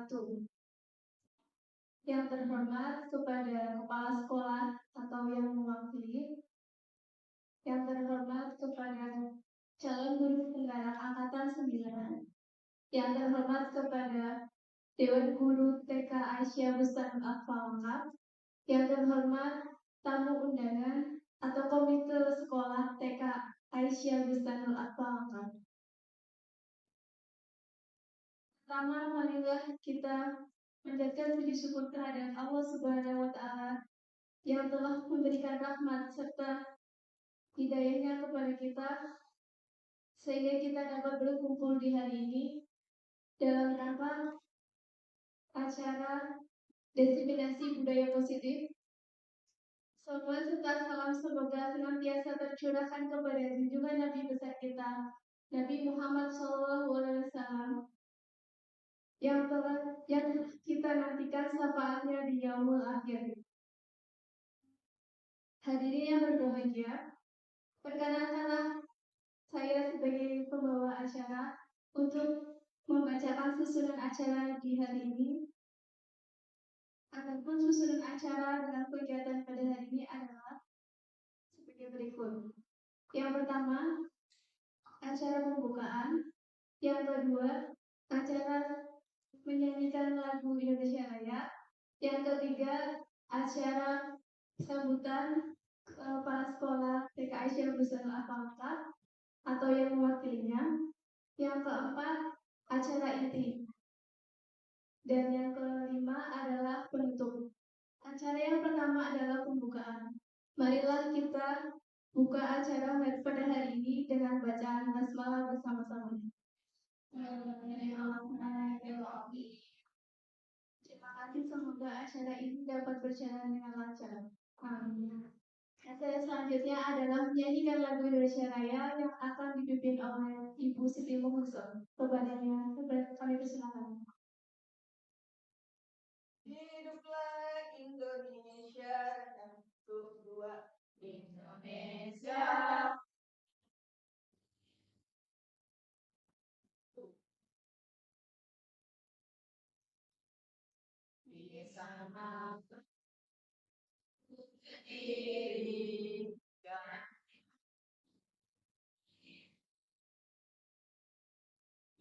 wabarakatuh. Yang terhormat kepada Kepala Sekolah atau yang mewakili, yang terhormat kepada calon guru penggarap Angkatan 9, yang terhormat kepada Dewan Guru TK Aisyah Bustanul Atfal Lengkap, yang terhormat tamu undangan atau komite sekolah TK Aisyah Bustanul Atfal Lengkap. Pertama, marilah kita menjadikan puji syukur terhadap Allah Subhanahu wa Ta'ala yang telah memberikan rahmat serta hidayahnya kepada kita sehingga kita dapat berkumpul di hari ini dalam rangka acara diseminasi budaya positif. Salawat serta salam semoga senantiasa tercurahkan kepada junjungan Nabi besar kita, Nabi Muhammad SAW, yang kita nantikan syafaatnya di yaumul akhir. Hadirin yang berbahagia, perkenalkanlah saya sebagai pembawa acara untuk membacakan susunan acara di hari ini. Adapun susunan acara dalam kegiatan pada hari ini adalah sebagai berikut. Yang pertama, acara pembukaan. Yang kedua, acara menyanyikan lagu Indonesia Raya. Yang ketiga, acara sambutan kepala sekolah TK Aisyah Bustanul Atfal Lengkap atau yang mewakilinya. Yang keempat, acara inti. Dan yang kelima adalah penutup. Acara yang pertama adalah pembukaan. Marilah kita buka acara pada hari ini dengan bacaan basmalah bersama-sama. Terima kasih, semoga acara ini dapat berjalan dengan lancar. Amin. Acara selanjutnya adalah menyanyikan lagu Indonesia Raya yang akan dipimpin oleh Ibu Siti Muhusson. Kepadanya, kami persilakan. Hiduplah Indonesia, satu, dua. Indonesia. Bersama berdiri.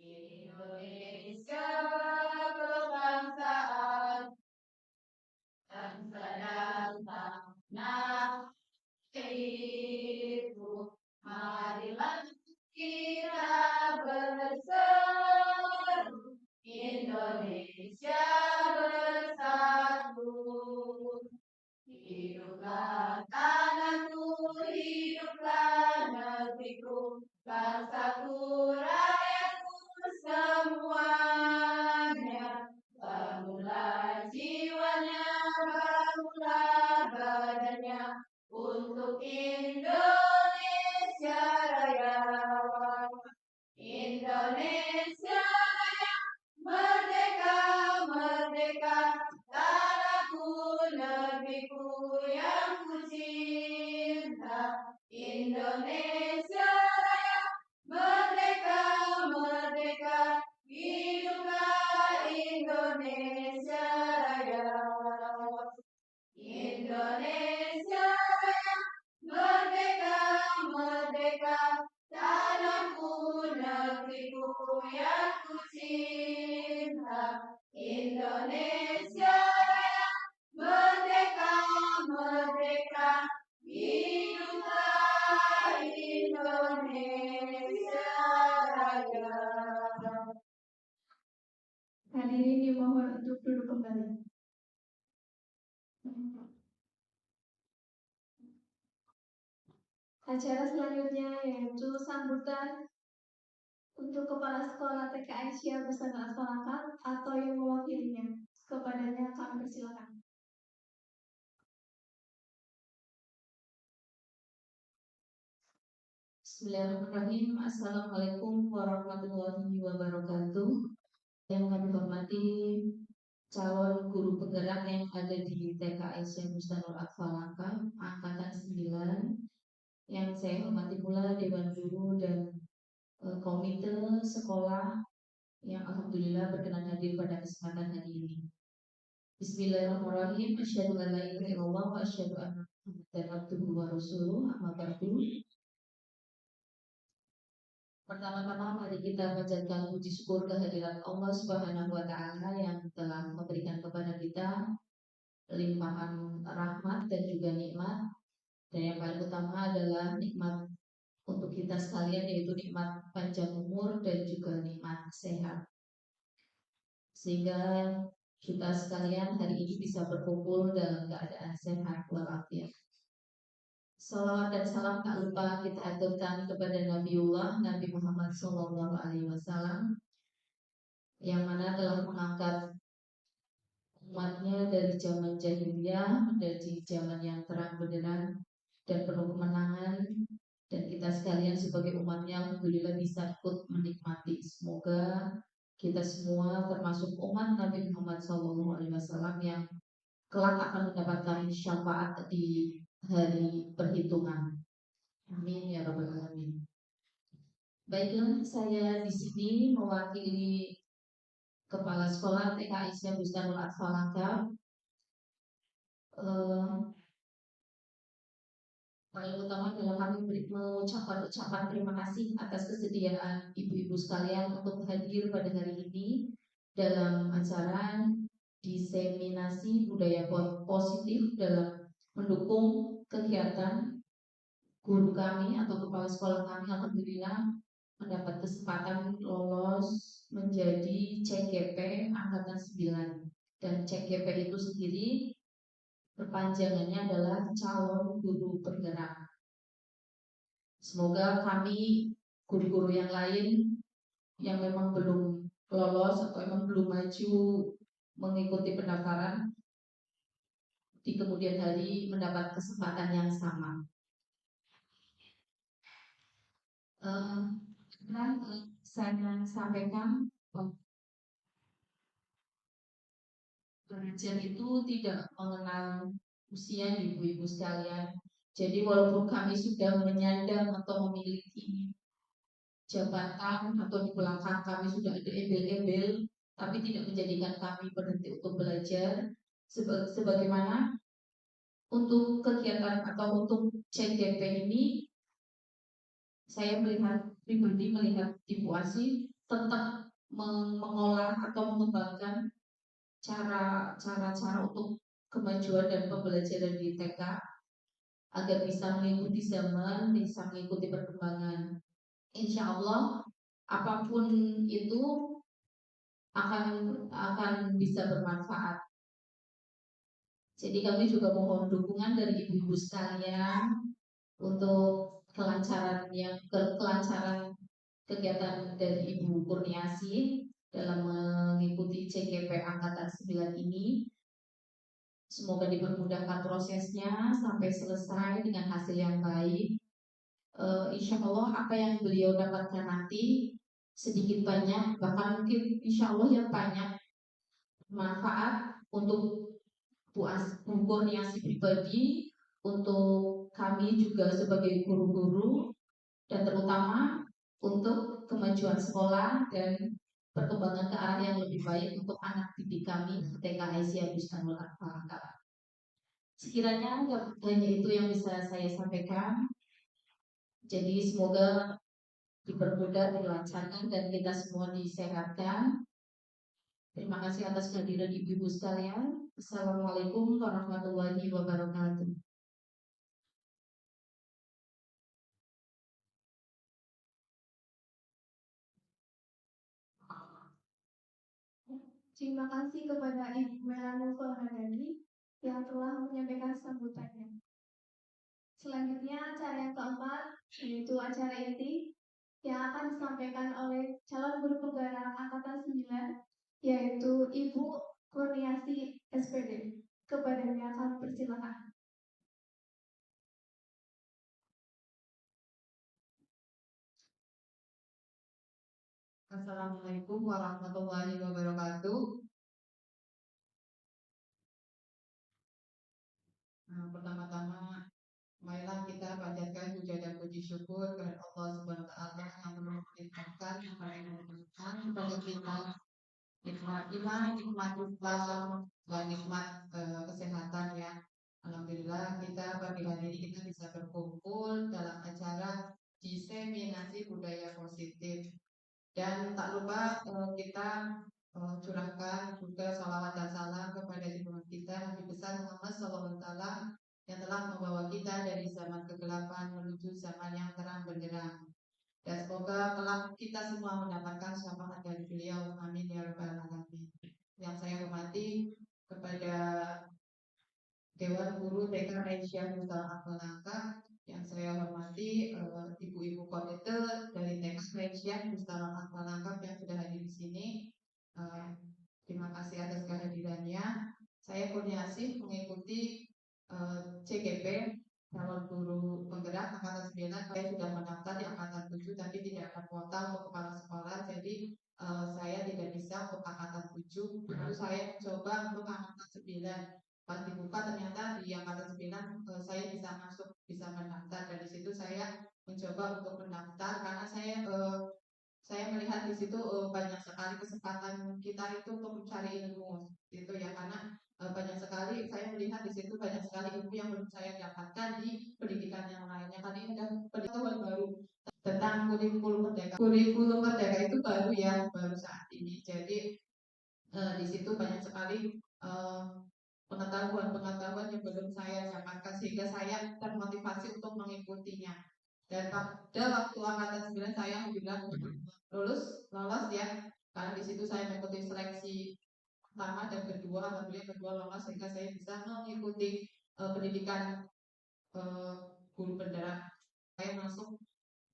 Indonesia kebangsaan, bangsa dan tanah airku. Marilah kita berseru, Indonesia bersatu. Hiduplah tanahku, hiduplah negeriku, bangsaku, rakyatku semuanya. Bangunlah jiwanya, bangunlah badannya, untuk Indonesia Raya. Indonesia Raya, merdeka, merdeka, tanahku, negeriku yang ku cinta. Indonesia Raya, merdeka, merdeka, hiduplah Indonesia Raya. Indonesia Raya, merdeka, merdeka, tanahku, negeriku yang ku cinta. Indonesia Raya, merdeka, merdeka, hiduplah Indonesia Raya. Hadirin dimohon untuk duduk kembali. Acara selanjutnya yaitu sambutan untuk Kepala Sekolah TK Aisyah Bustanul Atfal Lengkap atau yang mewakilinya. Kepadanya kami persilakan. Bismillahirrahmanirrahim. Assalamualaikum warahmatullahi wabarakatuh. Yang kami hormati calon guru penggerak yang ada di TK Aisyah Bustanul Atfal Lengkap Angkatan 9. Yang saya hormati pula Dewan Guru dan komite sekolah yang alhamdulillah berkenan hadir pada kesempatan hari ini. Bismillahirrahmanirrahim. Asyhadu an la ilaha illallah wa asyhadu anna Muhammadan abduhu wa rasuluh. Amma ba'du. Pertama-tama mari kita panjatkan puji syukur kehadirat Allah Subhanahu wa taala yang telah memberikan kepada kita limpahan rahmat dan juga nikmat. Dan yang paling utama adalah nikmat untuk kita sekalian, yaitu nikmat panjang umur dan juga nikmat sehat. Sehingga kita sekalian hari ini bisa berkumpul dalam keadaan sehat walafiat. Salawat dan salam tak lupa kita aturkan kepada Nabiullah Nabi Muhammad SAW yang mana telah mengangkat umatnya dari zaman jahiliyah menjadi zaman yang terang benderang dan penuh kemenangan, dan kita sekalian sebagai umatnya alhamdulillah bisa ikut menikmati. Semoga kita semua termasuk umat Nabi Muhammad SAW yang kelak akan mendapatkan syafaat di hari perhitungan. Amin ya rabbal alamin. Baiklah, saya di sini mewakili Kepala Sekolah TK Islam Bustanul Atfal Langkap. Paling utama adalah kami mengucapkan ucapan terima kasih atas kesediaan ibu-ibu sekalian untuk hadir pada hari ini dalam acara diseminasi budaya positif dalam mendukung kegiatan guru kami atau kepala sekolah kami alhamdulillah mendapat kesempatan lolos menjadi CGP angkatan 9, dan CGP itu sendiri perpanjangannya adalah calon guru penggerak. Semoga kami guru-guru yang lain yang memang belum lolos atau memang belum maju mengikuti pendaftaran di kemudian hari mendapat kesempatan yang sama. Saya sampaikan belajar itu tidak mengenal usia ibu-ibu sekalian. Jadi walaupun kami sudah menyandang atau memiliki jabatan atau di belakang kami sudah ada embel-embel, tapi tidak menjadikan kami berhenti untuk belajar. Sebagaimana untuk kegiatan atau untuk CGP ini, saya pribadi melihat Ibu Asi tetap mengolah atau mengembangkan cara untuk kemajuan dan pembelajaran di TK agar bisa mengikuti zaman, bisa mengikuti perkembangan. Insya Allah apapun itu akan bisa bermanfaat. Jadi kami juga mohon dukungan dari ibu-ibu sekalian untuk kelancaran kegiatan dari Ibu Kurniasi dalam mengikuti CGP angkatan 9 ini. Semoga dipermudahkan prosesnya sampai selesai dengan hasil yang baik. Insya Allah apa yang beliau dapatkan nanti sedikit banyak, bahkan mungkin insya Allah yang banyak manfaat untuk Bu Kurniasi pribadi, untuk kami juga sebagai guru-guru, dan terutama untuk kemajuan sekolah dan perkembangan ke arah yang lebih baik untuk anak didik kami TK Aisyah Bustanul Atfal. Sekiranya hanya itu yang bisa saya sampaikan. Jadi semoga dipermudah, dilancarkan, dan kita semua disehatkan. Terima kasih atas kehadiran ibu-ibu sekalian. Assalamualaikum warahmatullahi wabarakatuh. Terima kasih kepada Ibu Melanu Farhadani yang telah menyampaikan sambutannya. Selanjutnya acara yang keempat yaitu acara inti yang akan disampaikan oleh calon guru penggerak angkatan 9 yaitu Ibu Kurniasi SPD. Kepadanya kami persilakan. Assalamualaikum warahmatullahi wabarakatuh. Pertama-tama, marilah kita kita panjatkan puja dan puji syukur kepada Allah Subhanahu wa taala yang telah melimpahkan kepada kita nikmat iman, nikmat Islam, dan nikmat kesehatan ya. Alhamdulillah kita pagi hari ini kita bisa berkumpul dalam acara diseminasi budaya positif. Dan tak lupa kita curahkan juga salawat dan salam kepada junjungan kita Nabi besar Muhammad SAW yang telah membawa kita dari zaman kegelapan menuju zaman yang terang benderang. Dan semoga kelak kita semua mendapatkan syafaat dari beliau. Amin ya rabbal alamin. Yang saya hormati kepada Dewan Guru TK Aisyah Mustafa Melaka, yang saya hormati ibu-ibu komite dari TK Aisyah Mustafa Melaka yang sudah hadir di sini. Terima kasih atas kehadirannya. Saya Kurniasih mengikuti CGP calon guru penggerak angkatan 9. Saya sudah mendaftar di angkatan 7 tapi tidak ada kuota untuk kepala sekolah, jadi saya tidak bisa untuk angkatan 7. Lalu saya mencoba untuk angkatan 9. Pas dibuka ternyata di angkatan 9 saya bisa masuk, bisa mendaftar. Dari situ saya mencoba untuk mendaftar karena saya melihat di situ banyak sekali kesempatan kita itu untuk mencari ilmu itu ya, karena banyak sekali saya melihat di situ banyak sekali ilmu yang belum saya dapatkan di pendidikan yang lainnya. Kali ini ada pengetahuan baru tentang kurikulum merdeka. Kurikulum merdeka itu baru ya, baru saat ini. Jadi di situ banyak sekali pengetahuan yang belum saya dapatkan sehingga saya termotivasi untuk mengikutinya. Dan pada waktu angkatan 9 saya alhamdulillah lolos ya, karena di situ saya mengikuti seleksi pertama dan kedua, alhamdulillah kedua lolos sehingga saya bisa mengikuti pendidikan guru penggerak. Saya masuk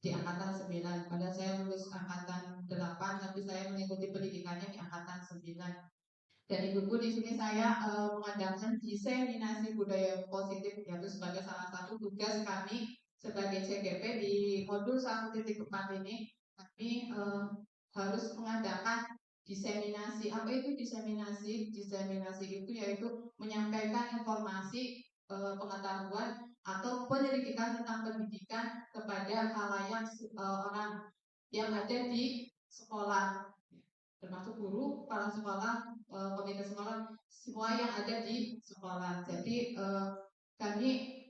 di angkatan 9, padahal saya lulus angkatan 8 tapi saya mengikuti pendidikannya di angkatan 9. Dan ibu-ibu di sini saya mengadakan diseminasi budaya positif, yaitu sebagai salah satu tugas kami sebagai CGP di modul 1.4 ini. Kami harus mengadakan diseminasi. Apa itu diseminasi? Diseminasi itu yaitu menyampaikan informasi pengetahuan atau penyelidikan tentang pendidikan kepada halayak orang yang ada di sekolah, termasuk guru, kepala sekolah, komite sekolah, semua yang ada di sekolah. Jadi kami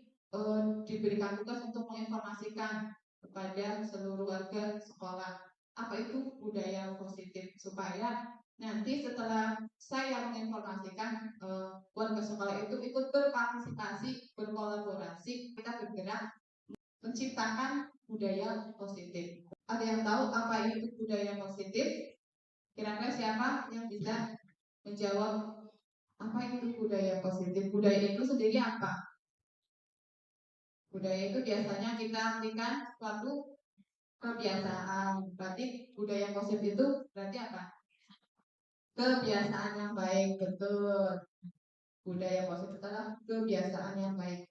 diberikan tugas untuk menginformasikan kepada seluruh warga sekolah apa itu budaya positif, supaya nanti setelah saya menginformasikan warga sekolah itu ikut berpartisipasi, berkolaborasi, kita bergerak menciptakan budaya positif. Ada yang tahu apa itu budaya positif? Kira-kira siapa yang bisa menjawab apa itu budaya positif? Budaya itu sendiri apa? Budaya itu biasanya kita artikan suatu kebiasaan. Berarti budaya positif itu berarti apa? Kebiasaan yang baik, betul. Budaya positif adalah kebiasaan yang baik.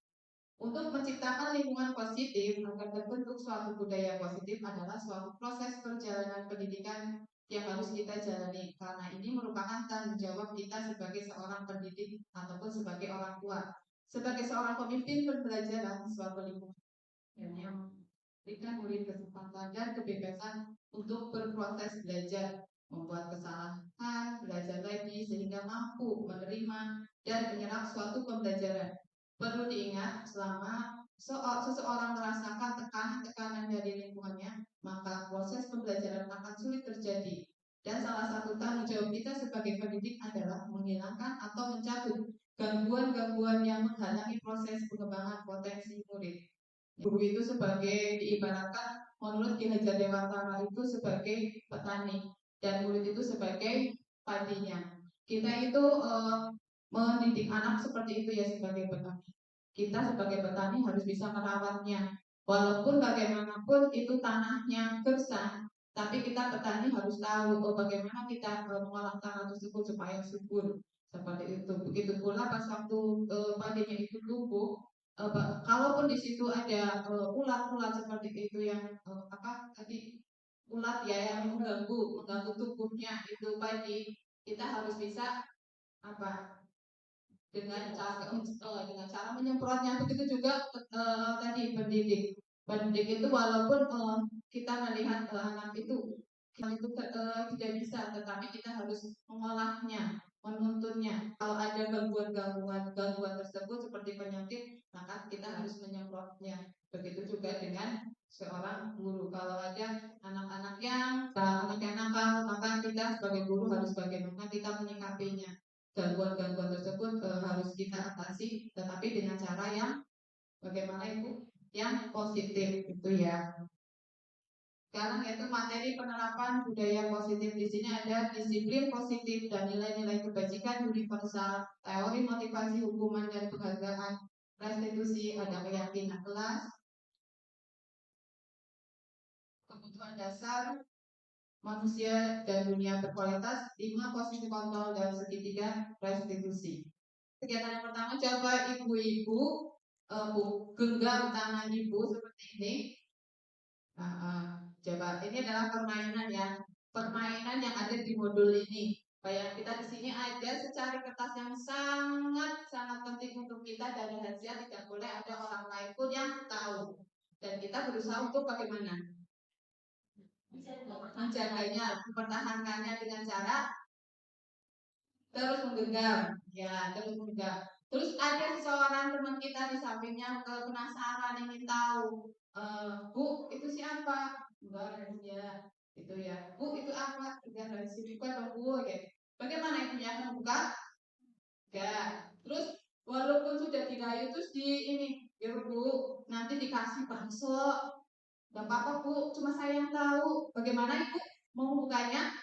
Untuk menciptakan lingkungan positif agar terbentuk suatu budaya positif adalah suatu proses perjalanan pendidikan yang harus kita jalani, karena ini merupakan tanggung jawab kita sebagai seorang pendidik ataupun sebagai orang tua, sebagai seorang pemimpin pembelajaran suatu lingkungan yang memberikan murid kesempatan dan kebebasan untuk berproses belajar, membuat kesalahan, belajar lagi sehingga mampu menerima dan menyerap suatu pembelajaran. Perlu diingat, selama seseorang merasakan tekanan-tekanan dari lingkungannya, maka proses pembelajaran akan sulit terjadi. Dan salah satu tanggung jawab kita sebagai pendidik adalah menghilangkan atau mencabut gangguan-gangguan yang menghalangi proses pengembangan potensi murid. Guru itu sebagai diibaratkan menurut Ki Hajar Dewantara itu sebagai petani dan murid itu sebagai padinya. Kita itu mendidik anak seperti itu ya, sebagai petani. Kita sebagai petani harus bisa merawatnya. Walaupun bagaimanapun itu tanahnya gersang, tapi kita petani harus tahu bagaimana kita mengolah tanah tersebut supaya subur. Seperti itu. Begitu pula pas waktu padinya itu tumbuh, kalaupun di situ ada ulat-ulat seperti itu yang apa tadi, ulat ya yang mengganggu tubuhnya itu padi, kita harus bisa apa dengan cara menyemprotnya. Begitu juga tadi pendidik itu walaupun kita melihat anak itu tidak bisa, tetapi kita harus mengolahnya, menuntunnya. Kalau ada gangguan tersebut seperti penyakit, maka kita harus menyemprotnya. Begitu juga dengan seorang guru. Kalau ada anak-anak yang nakal, maka kita sebagai guru harus bagaimana kita menyikapinya. Gangguan tersebut harus kita atasi, tetapi dengan cara yang bagaimana itu yang positif itu ya. Sekarang yaitu materi penerapan budaya positif. Di sini ada disiplin positif dan nilai-nilai kebajikan universal, teori motivasi hukuman dan penghargaan, restitusi, ada keyakinan kelas, kebutuhan dasar manusia dan dunia berkualitas, 5 posisi kontrol dan segitiga restitusi. Kegiatan yang pertama, coba ibu-ibu genggam tangan ibu seperti ini. Coba, ini adalah permainan yang ada di modul ini. Bayang kita di sini ada secari kertas yang sangat penting untuk kita, dan rahasia, tidak boleh ada orang lain pun yang tahu. Dan kita berusaha untuk bagaimana? Menjaganya, mempertahankannya dengan cara terus menggenggam, Terus ada seseorang teman kita di sampingnya penasaran, ingin tahu, Bu, itu siapa? Enggak, ya, itu ya. Bu, itu apa? Enggak, dari sini bukan Bu, gitu. Bagaimana ibunya membuka? Enggak. Terus walaupun sudah dirayu, terus ya Bu, nanti dikasih bakso. Enggak apa-apa Bu, cuma saya yang tahu. Bagaimana ibu mau membukanya?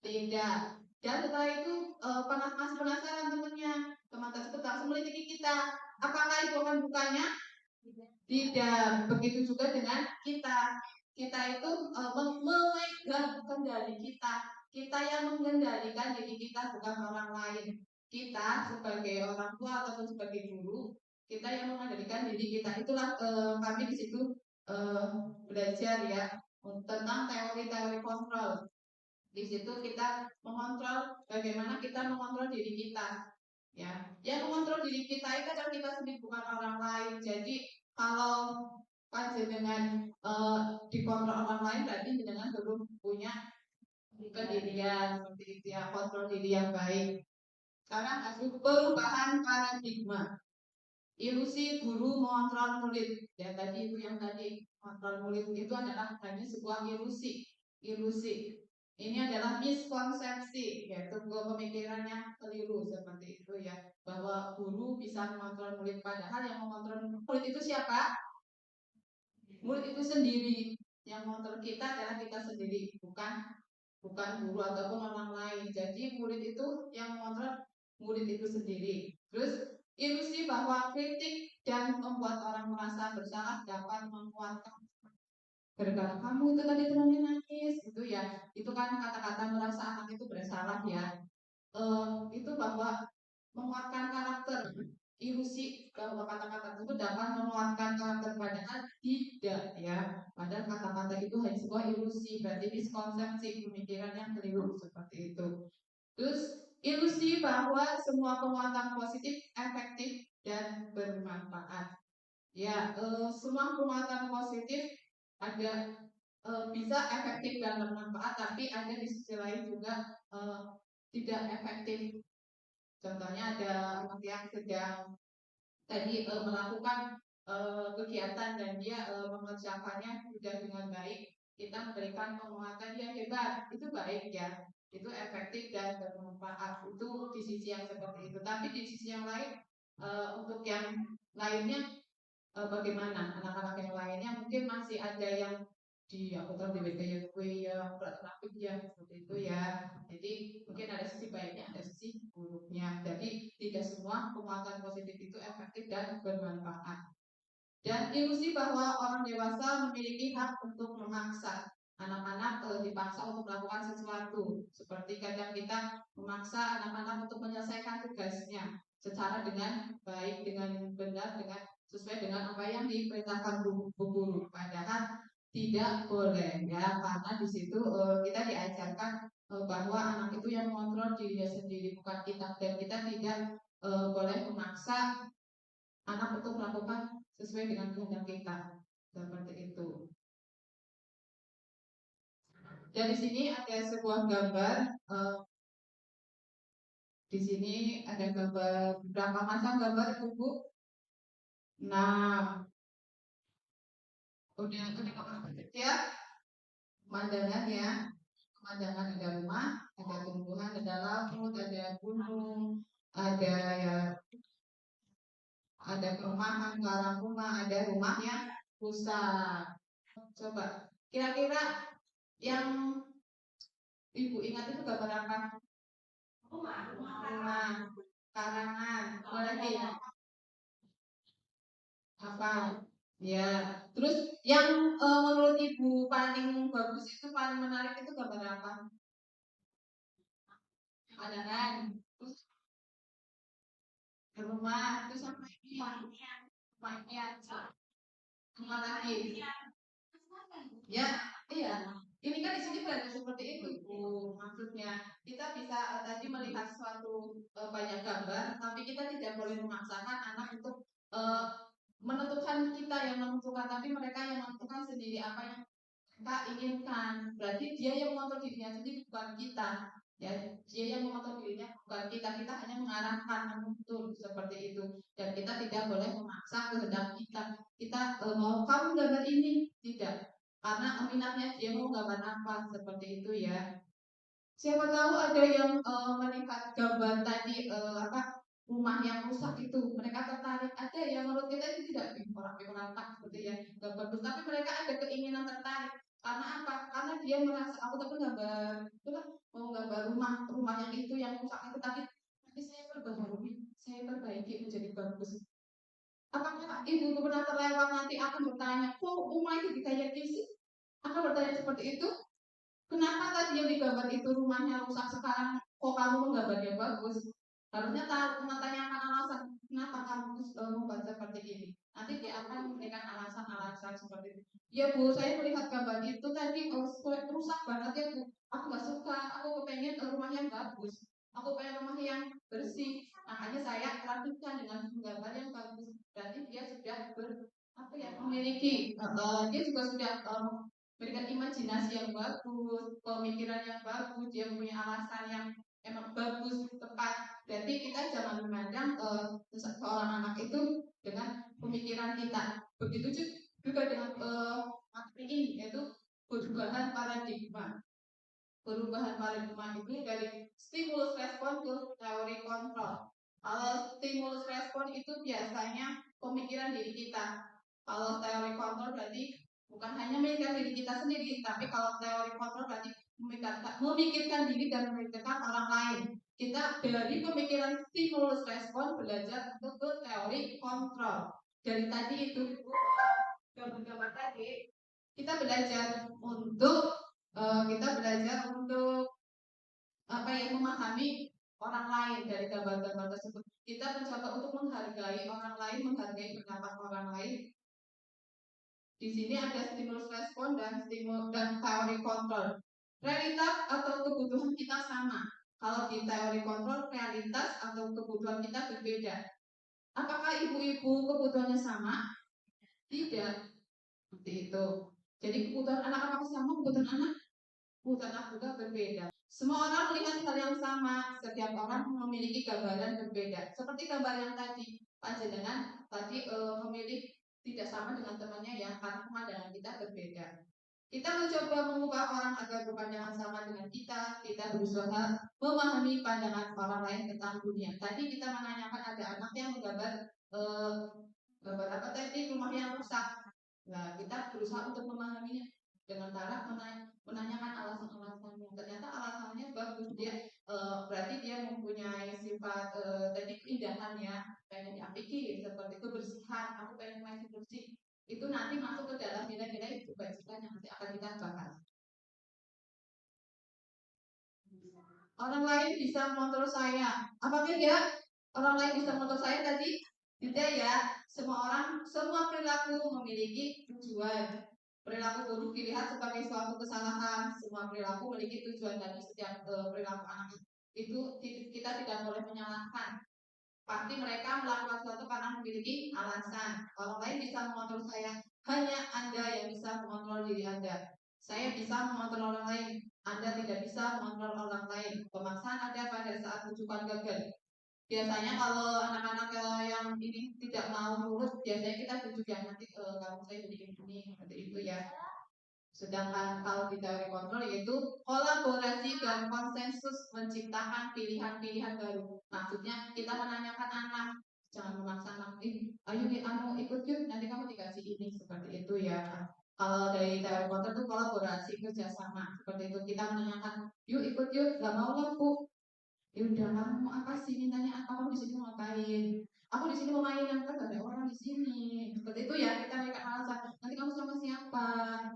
Tidak. Dan setelah itu masih penasaran teman tersebut langsung melidiki kita. Apakah ibu akan bukanya? Tidak. Begitu juga dengan kita. Kita itu memegang kendali kita. Kita yang mengendalikan diri kita, bukan orang lain. Kita sebagai orang tua ataupun sebagai guru, kita yang mengendalikan diri kita. Itulah kami di situ belajar ya tentang teori-teori kontrol. Di situ kita mengontrol bagaimana kita mengontrol diri kita. Ya, yang mengontrol diri kita itu adalah kita sendiri, bukan orang lain. Jadi kalau dengan dikontrol orang lain, berarti dengan belum punya pendirian seperti itu ya, kontrol diri yang baik. Sekarang ada perubahan paradigma. Ilusi guru mengontrol murid. Ya tadi itu yang tadi kontrol murid itu adalah hanya sebuah ilusi. Ini adalah miskonsepsi, yaitu pemikiran yang keliru seperti itu ya, bahwa guru bisa mengontrol murid, padahal yang mengontrol murid itu siapa? Murid itu sendiri. Yang mengontrol kita adalah kita sendiri, bukan guru ataupun orang lain. Jadi murid itu yang mengontrol murid itu sendiri. Terus ilusi bahwa kritik dan membuat orang merasa bersalah dapat menguatkan. Gara-gara kamu itu tadi temannya nangis, gitu ya. Itu kan kata-kata merasa anak itu bersalah ya. Itu bahwa menguatkan karakter. Ilusi bahwa kata-kata itu dapat menguatkan karakter, padahal tidak ya. Padahal kata-kata itu hanya sebuah ilusi, berarti miskonsepsi, pemikiran yang keliru seperti itu. Terus ilusi bahwa semua penguatan positif efektif dan bermanfaat. Ya, semua penguatan positif ada bisa efektif dan bermanfaat, tapi ada di sisi lain juga tidak efektif. Contohnya ada anak yang sedang tadi melakukan kegiatan dan dia mengerjakannya sudah dengan baik, kita memberikan penguatan, dia hebat, itu baik ya, itu efektif dan bermanfaat. Itu di sisi yang seperti itu. Tapi di sisi yang lain, untuk yang lainnya bagaimana? Anak-anak yang lainnya mungkin masih ada yang aku tahu di BKY ya praktik ya seperti itu ya. Jadi mungkin ada sisi baiknya, ada sisi buruknya. Jadi tidak semua penguatan positif itu efektif dan bermanfaat. Dan ilusi bahwa orang dewasa memiliki hak untuk memaksa anak-anak dipaksa untuk melakukan sesuatu. Seperti kadang kita memaksa anak-anak untuk menyelesaikan tugasnya secara dengan baik, dengan benar, dengan sesuai dengan apa yang diperintahkan guru. Padahal tidak boleh ya, karena di situ kita diajarkan bahwa anak itu yang mengontrol dirinya sendiri, bukan kita, dan kita tidak boleh memaksa anak untuk melakukan sesuai dengan kehendak kita, seperti itu. Dan di sini ada sebuah gambar. Di sini ada gambar berapa macam gambar Ibu? Nah, udah gambar kecil, pemandangan ya. Pemandangan ada rumah, ada tumbuhan, ada laut, ada gunung, ada ya, ada perumahan, karang rumah, ada rumah yang rusak. Coba, kira-kira yang Ibu ingat itu gambar apa? Rumah, karangan, apa lagi? Apa? Ya, terus yang menurut Ibu paling bagus itu, paling menarik itu gambar apa? Pemandangan, terus rumah, terus apa ini? Rumah ini apa lagi? Ya, iya. Ini kan di sini berada seperti itu, Bu. Maksudnya kita bisa tadi melihat suatu banyak gambar, tapi kita tidak boleh memaksakan anak untuk menentukan, kita yang menentukan, tapi mereka yang menentukan sendiri apa yang kita inginkan. Berarti dia yang mengontrol dirinya sendiri, bukan kita. Ya, dia yang mengontrol dirinya, bukan kita. Kita hanya mengarahkan, menuntun seperti itu. Dan kita tidak boleh memaksa kehendak kita. Kita mau kamu gambar ini, tidak. Karena minatnya dia mau gambar apa, seperti itu ya. Siapa tahu ada yang melihat gambar tadi rumah yang rusak itu, mereka tertarik. Ada yang menurut kita itu tidak orang seperti ya, nggak bagus, tapi mereka ada keinginan tertarik. Karena apa? Karena dia merasa aku tapi gambar itu kan, mau gambar rumah yang itu yang rusak itu, tapi saya perbaiki menjadi bagus. Apakah ibu pernah terlewat nanti akan bertanya, kok rumah itu dikayaki sih? Akan bertanya seperti itu. Kenapa tadi yang digambar itu rumahnya rusak, sekarang kok kamu menggambarnya bagus? Harusnya tahu, menanyakan alasan kenapa kamu membuat seperti ini. Nanti dia akan memberikan alasan-alasan seperti itu. Ya Bu, saya melihat gambar itu tadi rusak banget ya Bu. Aku nggak suka, aku kepengen rumah yang bagus. Aku pengen rumah yang bersih. Makanya saya lanjutkan dengan gambar yang bagus. Berarti dia sudah memiliki, dia juga sudah memberikan imajinasi yang bagus, pemikiran yang bagus, dia punya alasan yang emang bagus, tepat. Berarti kita jangan memandang seorang anak itu dengan pemikiran kita. Begitu juga dengan materi ini, yaitu perubahan paradigma. Perubahan paradigma itu dari stimulus respon ke teori kontrol. Kalau stimulus respon itu biasanya pemikiran diri kita. Kalau teori kontrol berarti bukan hanya memikirkan diri kita sendiri, tapi kalau teori kontrol berarti memikirkan diri dan memikirkan orang lain. Kita dari pemikiran stimulus respon belajar untuk ke teori kontrol. Dari tadi itu gambar-gambar tadi kita belajar untuk memahami orang lain dari gambar-gambar tersebut. Kita mencoba untuk menghargai orang lain, menghargai pendapat orang lain. Di sini ada stimulus respon dan teori kontrol. Realitas atau kebutuhan kita sama. Kalau di teori kontrol, realitas atau kebutuhan kita berbeda. Apakah ibu-ibu kebutuhannya sama? Tidak. Seperti itu. Jadi kebutuhan anak apakah sama? Kebutuhan anak juga berbeda. Semua orang melihat hal yang sama. Setiap orang memiliki gambaran berbeda. Seperti gambar yang tadi, panjenengan tadi memilih tidak sama dengan temannya ya, karena pemandangan kita berbeda. Kita mencoba mengubah orang agar berpandangan sama dengan kita. Kita berusaha memahami pandangan orang lain tentang dunia. Tadi kita menanyakan ada anak yang menggambar gambar apa tadi, rumah yang rusak. Nah, kita berusaha untuk memahaminya dengan cara menanyakan alasan-alasannya. Ternyata alasannya bagus, dia berarti dia mempunyai sifat tadi keindahan ya, pengen diapiki seperti kebersihan. Aku pengen main bersih. Itu nanti masuk ke dalam nilai-nilai kebajikan yang nanti akan kita bahas. Orang lain bisa mengontrol saya. Apakah dia orang lain bisa mengontrol saya tadi? Tidak ya. Semua perilaku memiliki tujuan. Perilaku buruk dilihat sebagai suatu kesalahan. Semua perilaku memiliki tujuan, dan setiap perilaku anak itu kita tidak boleh menyalahkan. Pasti mereka melakukan sesuatu karena memiliki alasan. Orang lain bisa mengontrol saya, hanya Anda yang bisa mengontrol diri Anda. Saya bisa mengontrol orang lain, Anda tidak bisa mengontrol orang lain. Pemaksaan ada pada saat rujukan gagal. Biasanya kalau anak-anak yang ini tidak mau nurut, biasanya kita tunjuk ya nanti kamu saya jadi ini seperti itu ya. Sedangkan kalau di teori kontrol yaitu kolaborasi dan konsensus menciptakan pilihan-pilihan baru. Maksudnya kita menanyakan anak, jangan memaksa anak, ayo kamu ikut yuk, nanti kamu dikasih ini seperti itu ya. Kalau dari teori kontrol itu kolaborasi kerjasama seperti itu. Kita menanyakan, yuk ikut yuk, gak mau lah bu. Ya udah kamu mau apa sih? Mintanya apa? Kamu di sini mau ngapain? Aku di sini mau main, kan gak ada orang di sini. Seperti itu ya, kita berikan alasan. Nanti kamu sama siapa?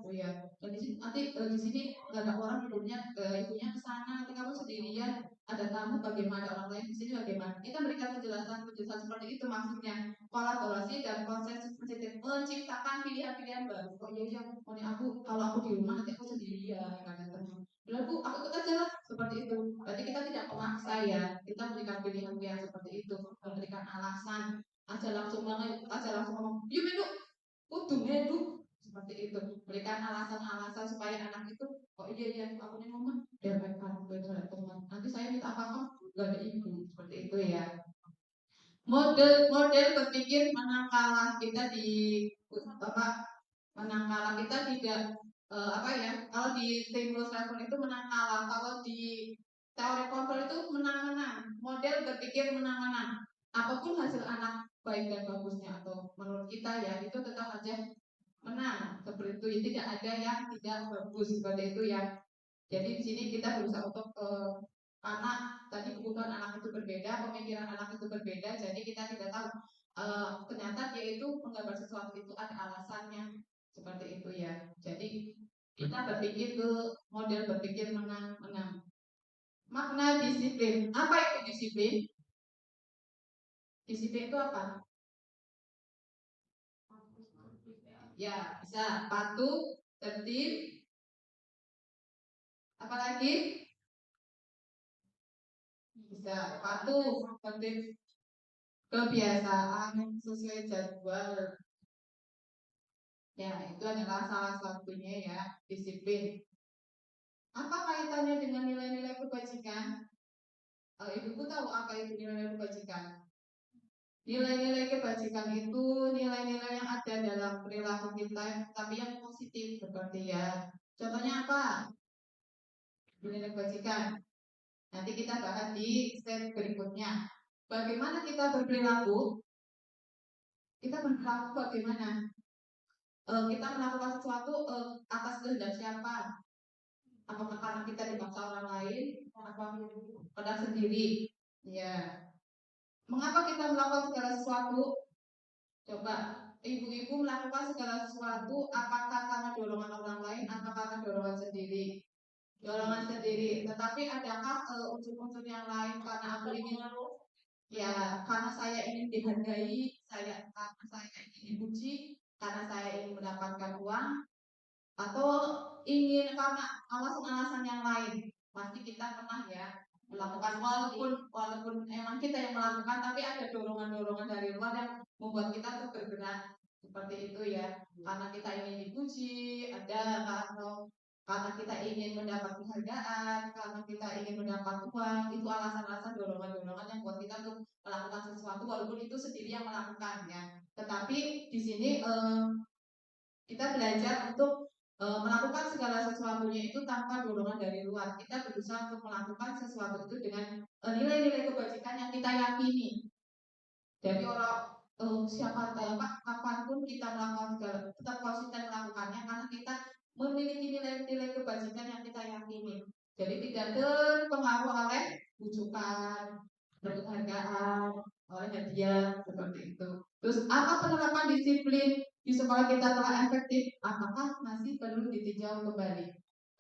Oh ya, dan di sini nanti di sini gak ada orang, ibunya ke sana. Nanti kamu sendirian. Ada tamu bagaimana? Orang lain di sini bagaimana? Kita berikan penjelasan seperti itu maksudnya. Kolaborasi dan konsensus menciptakan pilihan-pilihan baru. Oh iya, aku kalau aku di rumah nanti aku sendirian, gak ada teman. Udah bu, aku ikut aja lah seperti itu. Berarti kita tidak memaksa ya, kita memberikan pilihan-pilihan seperti itu, memberikan alasan. Aja langsung ngomong, yuk medu, kudu medu, seperti itu. Berikan alasan-alasan supaya anak itu, oh iya aku nih ngomong, biar mereka benar teman. Nanti saya minta apa-apa, gak ada ibu, seperti itu ya. Model berpikir menang kalah kita di menang kalah kita tidak kalau di stimulus respon itu menang kalah, kalau di teori kontrol itu menang-menang, model berpikir menang-menang. Apapun hasil anak baik dan bagusnya atau menurut kita ya itu tetap aja menang seperti itu. Tidak ada yang tidak bagus seperti itu ya. Jadi di sini kita berusaha untuk karena tadi kebutuhan anak itu berbeda, pemikiran anak itu berbeda, jadi kita tidak tahu ternyata dia itu menggambar sesuatu itu ada alasannya seperti itu ya. Jadi kita berpikir ke model berpikir menang-menang. Makna disiplin. Apa itu disiplin? Disiplin itu apa? Ya, bisa patuh, tertib. Apalagi? Bisa patuh, tertib, kebiasaan sesuai jadwal. Ya, itu adalah salah satunya ya, disiplin. Apa kaitannya dengan nilai-nilai kebajikan? Ibuku tahu apa itu nilai-nilai kebajikan. Nilai-nilai kebajikan itu nilai-nilai yang ada dalam perilaku kita, tapi yang positif seperti ya. Contohnya apa? Nilai kebajikan. Nanti kita bahas di step berikutnya. Bagaimana kita berperilaku? Kita berperilaku bagaimana? Kita melakukan sesuatu atas kehendak siapa? Apakah karena kita dipaksa orang lain? Apa pada sendiri? Ya. Mengapa kita melakukan segala sesuatu? Coba, ibu-ibu melakukan segala sesuatu apakah karena dorongan orang lain atau karena dorongan sendiri? Dorongan sendiri. Tetapi adakah unsur-unsur yang lain karena aku ingin ya karena saya ingin dihargai, karena saya ingin dipuji, karena saya ingin mendapatkan uang, atau ingin karena alasan-alasan yang lain. Pasti kita pernah ya melakukan walaupun emang kita yang melakukan, tapi ada dorongan-dorongan dari luar yang membuat kita tuh bergerak seperti itu ya. Karena kita ingin dipuji, ada atau karena kita ingin mendapat penghargaan, karena kita ingin mendapat uang, itu alasan-alasan dorongan-dorongan yang buat kita tuh melakukan sesuatu walaupun itu sendiri yang melakukan ya. Tetapi di sini kita belajar untuk melakukan segala sesuatunya itu tanpa dorongan dari luar. Kita berusaha untuk melakukan sesuatu itu dengan nilai-nilai kebajikan yang kita yakini. Jadi orang siapa tahu kapanpun kita melakukan segala, tetap konsisten melakukannya karena kita memiliki nilai-nilai kebajikan yang kita yakini. Jadi tidak terpengaruh oleh bujukan, penghargaan, oleh hadiah seperti itu. Terus apa penerapan disiplin di sekolah kita telah efektif? Apakah masih perlu ditinjau kembali?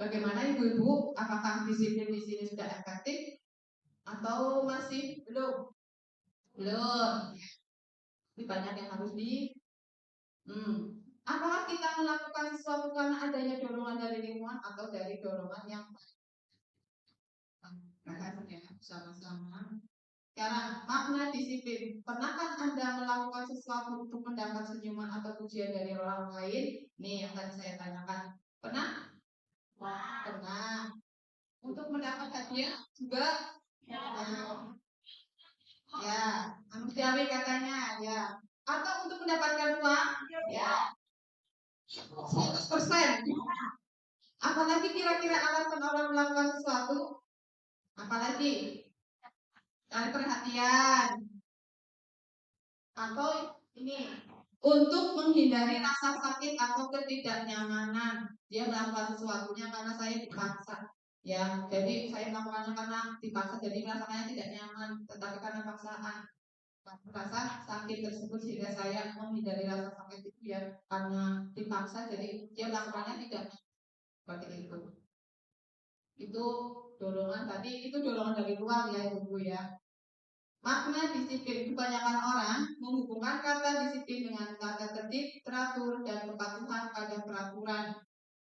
Bagaimana ibu-ibu? Apakah disiplin di sini sudah efektif atau masih belum? Belum. Lebih banyak yang harus apakah kita melakukan sesuatu karena adanya dorongan dari lingkungan atau dari dorongan yang bahas ya sama-sama. Sekarang makna disiplin. Pernahkah Anda melakukan sesuatu untuk mendapat senyuman atau pujian dari orang lain? Nih yang tadi saya tanyakan. Pernah? Pernah. Untuk mendapat hadiah juga? Ya. Manusiawi katanya ya. Atau untuk mendapatkan uang? Ya. 100%. Apalagi kira-kira alasan orang melakukan sesuatu? Apalagi? Cari perhatian. Atau ini untuk menghindari rasa sakit atau ketidaknyamanan. Dia melakukan sesuatunya karena saya dipaksa. Ya, jadi saya melakukannya karena dipaksa, jadi merasakannya tidak nyaman, tetapi karena paksaan. Rasa sakit tersebut sehingga saya menghindari rasa sakit itu ya karena dipaksa, jadi dia melakukannya tidak seperti itu. Itu dorongan tadi, itu dorongan dari luar ya ibu ya. Makna disiplin. Kebanyakan orang menghubungkan kata disiplin dengan kata tertib, teratur, dan kepatuhan pada peraturan.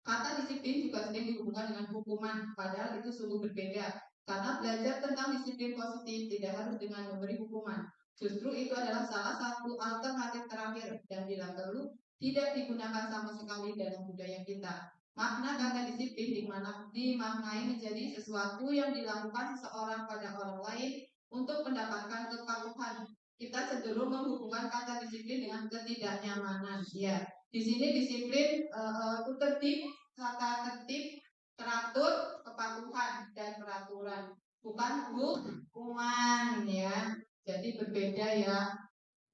Kata disiplin juga sering dihubungkan dengan hukuman, padahal itu sungguh berbeda. Karena belajar tentang disiplin positif tidak harus dengan memberi hukuman. Justru itu adalah salah satu alternatif terakhir dan bila perlu tidak digunakan sama sekali dalam budaya kita. Makna kata disiplin dimaknai menjadi sesuatu yang dilakukan seseorang pada orang lain untuk mendapatkan kepatuhan. Kita cenderung menghubungkan kata disiplin dengan ketidaknyamanan. Ya, di sini disiplin itu tertib, kata tertib, teratur, kepatuhan dan peraturan, bukan hukuman ya. Jadi berbeda ya.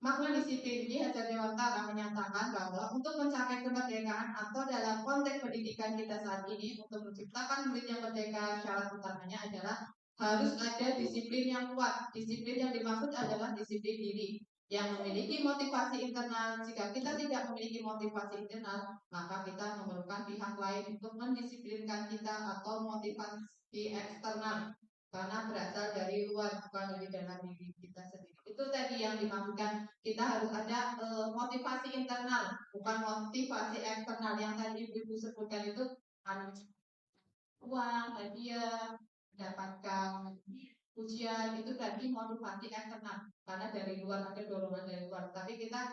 Makna disiplin ini Hajar Dewantara menyatakan bahwa untuk mencapai kemerdekaan atau dalam konteks pendidikan kita saat ini untuk menciptakan murid yang merdeka, syarat utamanya adalah harus ada disiplin yang kuat. Disiplin yang dimaksud adalah disiplin diri yang memiliki motivasi internal. Jika kita tidak memiliki motivasi internal, maka kita memerlukan pihak lain untuk mendisiplinkan kita atau motivasi eksternal karena berasal dari luar bukan dari dalam diri kita sendiri. Itu tadi yang dimaksudkan, kita harus ada motivasi internal bukan motivasi eksternal. Yang tadi ibu sebutkan itu uang, hadiah, mendapatkan pujian, itu tadi motivasi eksternal karena dari luar, ada dorongan dari luar. Tapi kita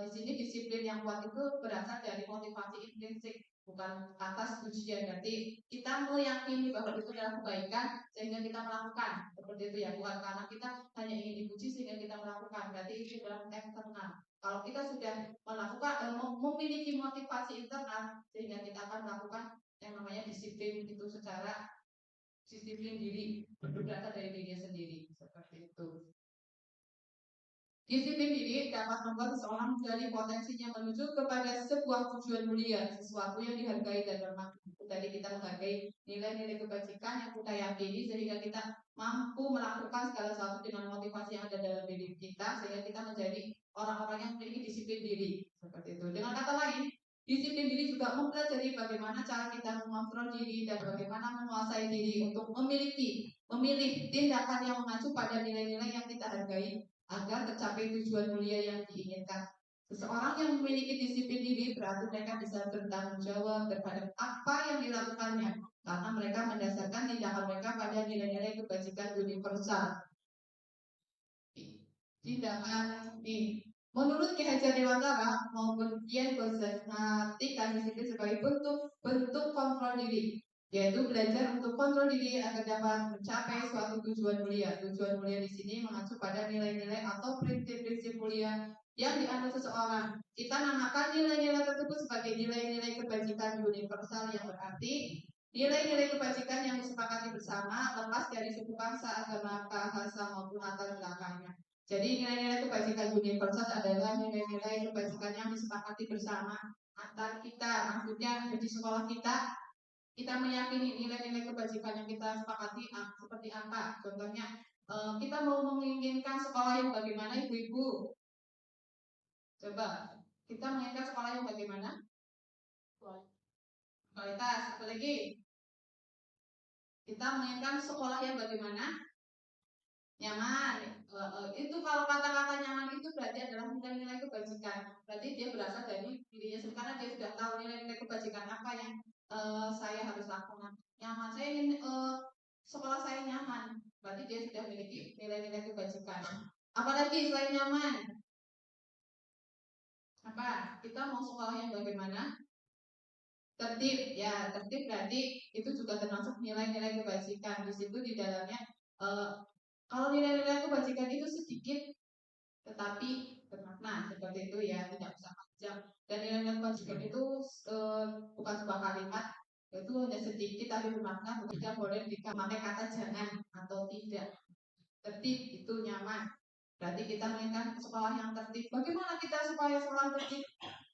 di sini disiplin yang kuat itu berasal dari motivasi intrinsik bukan atas pujian. Berarti kita meyakini bahwa itu adalah kebaikan sehingga kita melakukan seperti itu ya, bukan karena kita hanya ingin dipuji sehingga kita melakukan. Berarti itu adalah eksternal. Kalau kita sudah melakukan memiliki motivasi internal sehingga kita akan melakukan yang namanya disiplin itu secara disiplin diri berasal dari dirinya sendiri seperti itu. Disiplin diri dapat membuat seseorang menjadi potensinya menuju kepada sebuah tujuan mulia, sesuatu yang dihargai dan bermakna. Tadi kita menghargai nilai-nilai kebajikan yang kita yakini sehingga kita mampu melakukan segala sesuatu dengan motivasi yang ada dalam diri kita sehingga kita menjadi orang-orang yang memiliki disiplin diri seperti itu. Dengan kata lain, disiplin diri juga mempelajari bagaimana cara kita mengontrol diri dan bagaimana menguasai diri untuk memilih tindakan yang mengacu pada nilai-nilai yang kita hargai agar tercapai tujuan mulia yang diinginkan. Seseorang yang memiliki disiplin diri berarti mereka bisa bertanggung jawab terhadap apa yang dilakukannya karena mereka mendasarkan tindakan mereka pada nilai-nilai kebajikan universal. Tindakan ini menurut Ki Hajar Dewantara maupun Kiai Berartikan disiplin sebagai bentuk kontrol diri, yaitu belajar untuk kontrol diri agar dapat mencapai suatu tujuan mulia. Tujuan mulia di sini mengacu pada nilai-nilai atau prinsip-prinsip mulia yang dianut seseorang. Kita namakan nilai-nilai tersebut sebagai nilai-nilai kebajikan universal yang berarti nilai-nilai kebajikan yang disepakati bersama lepas dari suku bangsa, agama, bahasa maupun latar belakangnya. Jadi nilai-nilai kebajikan universal adalah nilai-nilai kebajikan yang disepakati bersama antar kita. Maksudnya di sekolah kita meyakini nilai-nilai kebajikan yang kita sepakati seperti apa. Contohnya kita mau menginginkan sekolah yang bagaimana ibu-ibu? Coba kita menginginkan sekolah yang bagaimana? Kualitas. Apalagi kita menginginkan sekolah yang bagaimana? Nyaman. Itu kalau kata-kata nyaman itu berarti adalah nilai-nilai kebajikan. Berarti dia berasal dari dirinya sendiri karena dia sudah tahu nilai-nilai kebajikan apa yang saya harus lakukan. Nyaman, saya ingin sekolah saya nyaman. Berarti dia sudah memiliki nilai-nilai kebajikan kebajikan. Apalagi selain nyaman? Apa? Kita mau sekolah yang bagaimana? Tertib, ya tertib berarti itu juga termasuk nilai-nilai kebajikan. Di situ di dalamnya kalau nilai-nilai kebajikan itu sedikit tetapi bermakna seperti itu ya, tidak usah panjang. Dan nilai-nilai kebajikan itu bukan sebuah kalimat, itu hanya sedikit tapi bermakna. Tidak boleh memakai kata jangan atau tidak. Tertib itu nyaman. Berarti kita menginginkan sekolah yang tertib. Bagaimana kita supaya sekolah tertib?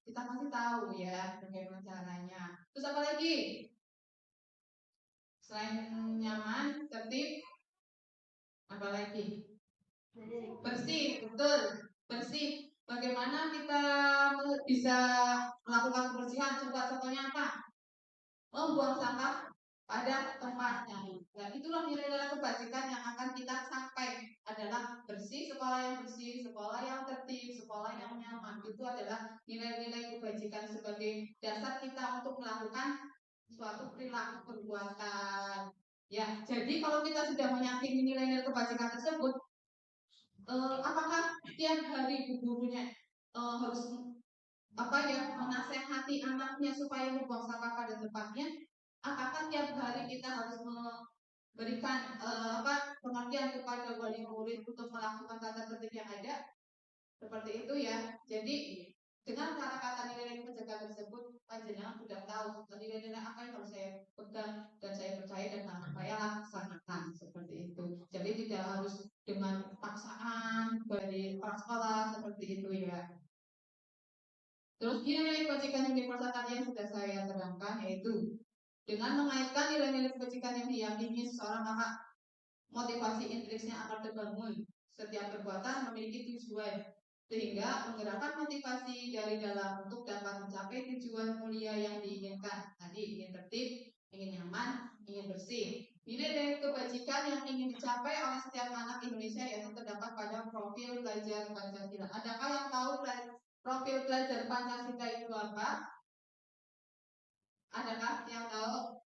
Kita pasti tahu ya bagaimana caranya. Terus apa lagi? Selain nyaman, tertib, apa lagi? Bersih, betul. Bersih. Bagaimana kita bisa melakukan kebersihan? Coba contohnya apa? Membuang sampah pada tempatnya. Dan itulah nilai-nilai kebajikan yang akan kita capai adalah bersih, sekolah yang bersih, sekolah yang tertib, sekolah yang nyaman. Itu adalah nilai-nilai kebajikan sebagai dasar kita untuk melakukan suatu perilaku perbuatan. Ya, jadi kalau kita sudah meyakini nilai-nilai kebajikan tersebut, apakah tiap hari gurunya harus menasehati anaknya supaya membuang sampah pada tempatnya? Apakah tiap hari kita harus memberikan pengertian kepada wali murid untuk melakukan tata tertib yang ada? Seperti itu ya. Jadi dengan kata-kata nilai-nilai kebajikan tersebut, panjenengan sudah tahu nilai-nilai apa yang harus saya pegang dan saya percaya dan saya laksanakan seperti itu. Jadi tidak harus dengan paksaan dari orang sekolah seperti itu ya. Terus nilai-nilai kebajikan universal tadi yang sudah saya terangkan, yaitu dengan mengaitkan nilai-nilai kebajikan yang diyakini seseorang, maka motivasi intrinsiknya akan terbangun. Setiap perbuatan memiliki tujuan, sehingga menggerakkan motivasi dari dalam untuk dapat mencapai tujuan mulia yang diinginkan. Tadi ingin tertib, ingin nyaman, ingin bersih. Nilai kebajikan yang ingin dicapai oleh setiap anak Indonesia yaitu terdapat pada profil belajar Pancasila. Adakah yang tahu profil belajar Pancasila itu apa? Adakah yang tahu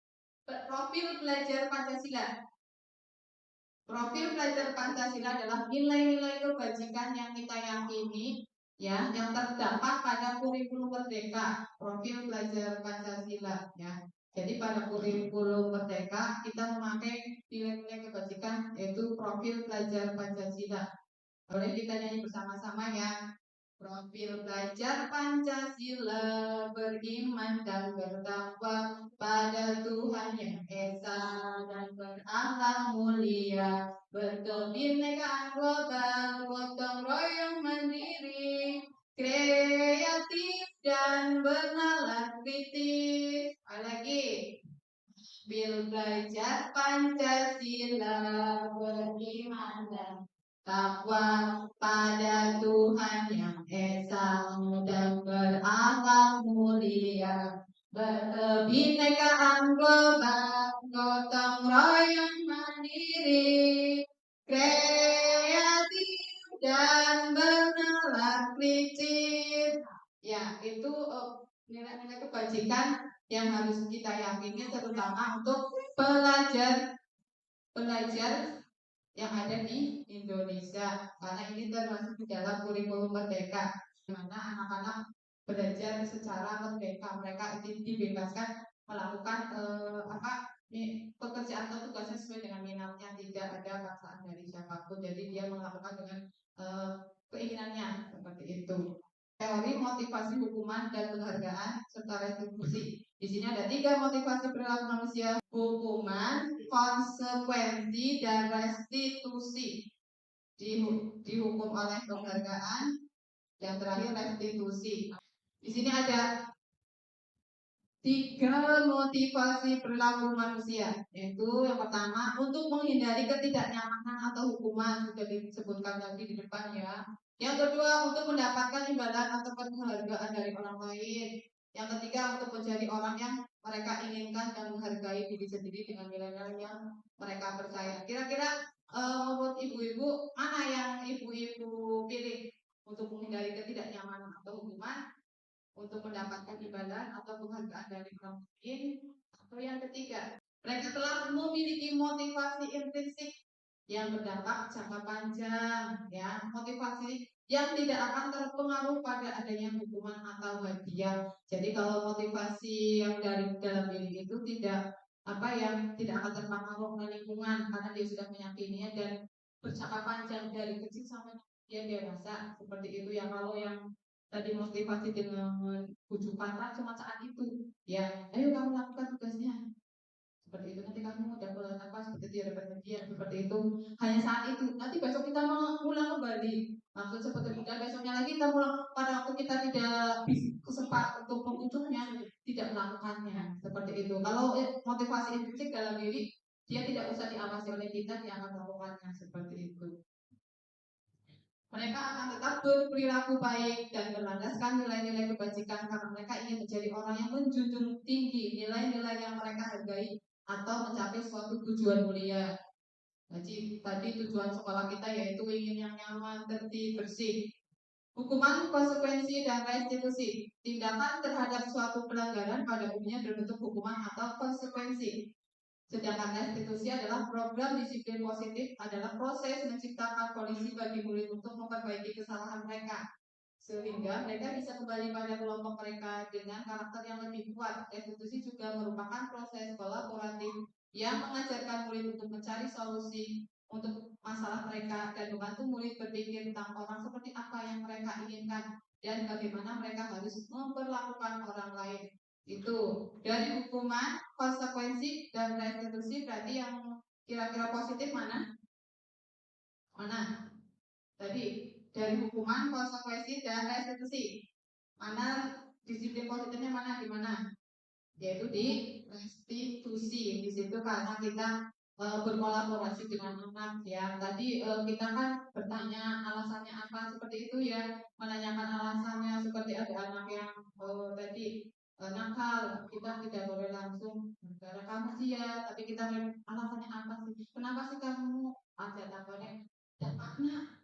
profil belajar Pancasila? Profil belajar Pancasila adalah nilai-nilai kebajikan yang kita yakini ya, yang terdapat pada kurikulum merdeka. Profil belajar Pancasila ya. Jadi pada kurikulum merdeka kita memakai nilai-nilai kebajikan yaitu profil belajar Pancasila. Boleh kita nyanyi bersama-sama ya. Profil belajar Pancasila, beriman dan bertakwa pada Tuhan yang Esa dan berakhlak mulia, berkebinekaan global, gotong royong mandiri, kreatif dan bernalar kritis. Lagi. Bil belajar Pancasila, beriman dan takwa pada Tuhan yang Esa dan berakhlak mulia, berkebinekaan global, gotong royong mandiri, kreatif dan bernalar kritis. Ya, itu nilai-nilai kebajikan yang harus kita yakini terutama untuk pelajar yang ada di Indonesia, karena ini termasuk di dalam kurikulum merdeka, di mana anak-anak belajar secara merdeka, mereka dibebaskan melakukan pekerjaan atau tugasnya sesuai dengan minatnya, tidak ada paksaan dari siapapun, jadi dia melakukan dengan keinginannya seperti itu. Teori motivasi hukuman dan penghargaan serta restitusi. Di sini ada 3 motivasi perilaku manusia: hukuman, konsekuensi, dan restitusi. Dihukum oleh penghargaan, yang terakhir restitusi. Di sini ada 3 motivasi perilaku manusia, yaitu yang pertama untuk menghindari ketidaknyamanan atau hukuman, sudah disebutkan tadi di depan ya. Yang kedua untuk mendapatkan imbalan atau penghargaan dari orang lain. Yang ketiga untuk menjadi orang yang mereka inginkan dan menghargai diri sendiri dengan nilai-nilai yang mereka percaya. Kira-kira menurut ibu-ibu mana yang ibu-ibu pilih untuk menghindari ketidaknyamanan atau hukuman, untuk mendapatkan imbalan atau penghargaan dari orang lain, atau yang ketiga? Mereka telah memiliki motivasi intrinsik yang berdampak jangka panjang, ya. Motivasi yang tidak akan terpengaruh pada adanya hukuman atau hadiah. Jadi kalau motivasi yang dari dalam diri itu tidak tidak akan terpengaruh oleh lingkungan karena dia sudah meyakininya dan berjangka panjang dari kecil sampai dia rasa seperti itu ya. Kalau yang tadi motivasi dengan bujuk kata cuma saat itu, ya, ayo kamu lakukan tugasnya seperti itu, nanti kamu dapat seperti itu, dapat hadiah seperti itu, hanya saat itu. Nanti besok kita mengulang kembali maksud seperti itu, dan besoknya lagi kita ulang pada waktu kita tidak sempat untuk mewujudnya, tidak melakukannya seperti itu. Kalau motivasi intrinsik dalam diri, dia tidak usah diawasi oleh kita, dia akan melakukannya seperti itu. Mereka akan tetap berperilaku baik dan berlandaskan nilai-nilai kebajikan karena mereka ingin menjadi orang yang menjunjung tinggi nilai-nilai yang mereka hargai atau mencapai suatu tujuan mulia. Jadi tadi tujuan sekolah kita yaitu ingin yang nyaman, tertib, bersih. Hukuman, konsekuensi, dan restitusi. Tindakan terhadap suatu pelanggaran pada umumnya berbentuk hukuman atau konsekuensi. Sedangkan restitusi adalah program disiplin positif, adalah proses menciptakan kondisi bagi murid untuk memperbaiki kesalahan mereka sehingga mereka bisa kembali pada kelompok mereka dengan karakter yang lebih kuat. Restitusi juga merupakan proses kolaboratif yang mengajarkan murid untuk mencari solusi untuk masalah mereka dan membantu murid berpikir tentang orang seperti apa yang mereka inginkan dan bagaimana mereka harus memperlakukan orang lain. Itu dari hukuman, konsekuensi, dan restitusi. Berarti yang kira-kira positif mana? Mana? Tadi dari hukuman, konsekuensi, dan restitusi. Mana disiplin positifnya mana? Di mana? Yaitu di restitusi. Di situ karena kita berkolaborasi dengan anak ya. Tadi kita kan bertanya alasannya apa seperti itu ya. Menanyakan alasannya seperti ada anak yang tadi nakal, kita tidak boleh langsung gara kamu sih ya, tapi kita alasannya apa sih? Kenapa sih kamu ada takutnya? Dan makna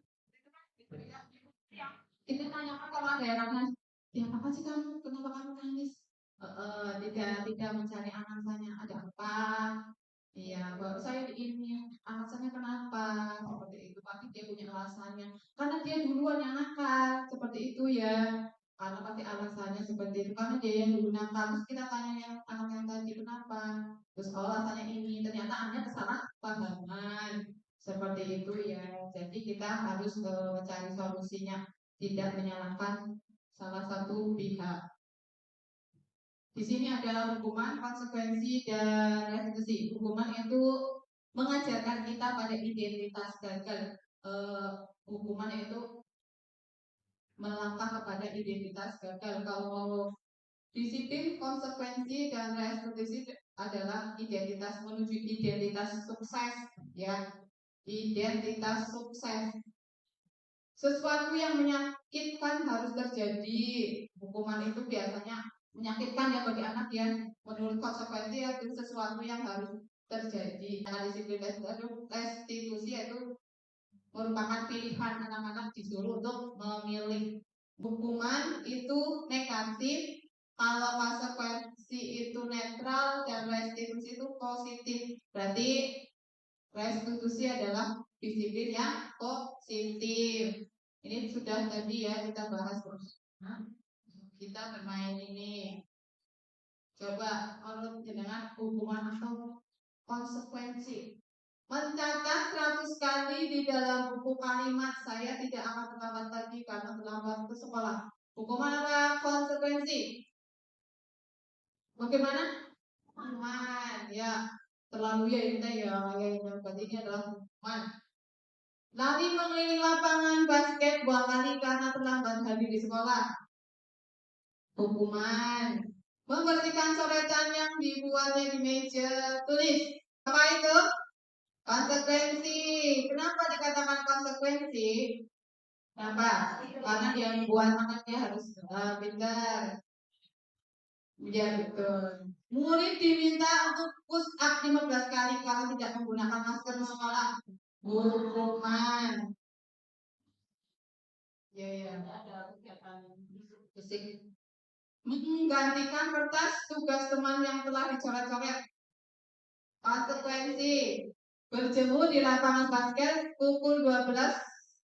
kita tanyakan kalau ada yang nangis, ya apa sih kamu, kenapa kamu nangis? Tidak mencari alasannya ada apa. Iya, baru saya ini alasannya kenapa seperti itu, pasti dia punya alasannya karena dia duluan yang nakal seperti itu ya, karena pasti alasannya seperti itu karena dia yang dulu nakal. Terus kita tanya yang anak yang tadi kenapa, terus alasannya ini ternyata hanya kesalahpahaman seperti itu ya. Jadi kita harus mencari solusinya, tidak menyalahkan salah satu pihak. Di sini ada hukuman, konsekuensi, dan restitusi. Hukuman itu mengajarkan kita pada identitas gagal. Hukuman itu melangkah kepada identitas gagal. Kalau disiplin, konsekuensi, dan restitusi adalah identitas menuju identitas sukses, ya. Identitas sukses. Sesuatu yang menyakitkan harus terjadi. Hukuman itu biasanya menyakitkan ya bagi anak ya. Menurut konsekuensi ya, itu sesuatu yang harus terjadi. Nah, disiplin restitusi itu merupakan pilihan anak-anak disuruh untuk memilih. Hukuman itu negatif, kalau konsekuensi itu netral, dan restitusi itu positif. Berarti restitusi adalah disiplin yang positif. Ini sudah tadi ya kita bahas terus. Kita bermain ini. Coba menurut dengan hukuman atau konsekuensi. Mencatat 100 kali di dalam buku kalimat, saya tidak akan terlambat lagi karena terlambat ke sekolah. Hukuman apa konsekuensi? Bagaimana? Hukuman ya. Terlalu ya ini ya, yang berarti ini adalah hukuman. Lari mengelilingi lapangan basket 2 kali karena terlambat hadir di sekolah. Hukuman. Membersihkan coretan yang dibuatnya di meja tulis. Apa itu? Konsekuensi. Kenapa dikatakan konsekuensi? Kenapa? Karena dia membuat anaknya harus pintar. Ya betul. Murid diminta untuk push up 15 kali karena tidak menggunakan masker di sekolah. Hukuman. Ya, ada kegiatan fisik. Menggantikan kertas tugas teman yang telah dicoret-coret. Konsekuensi. Berjemur di lapangan basket pukul 12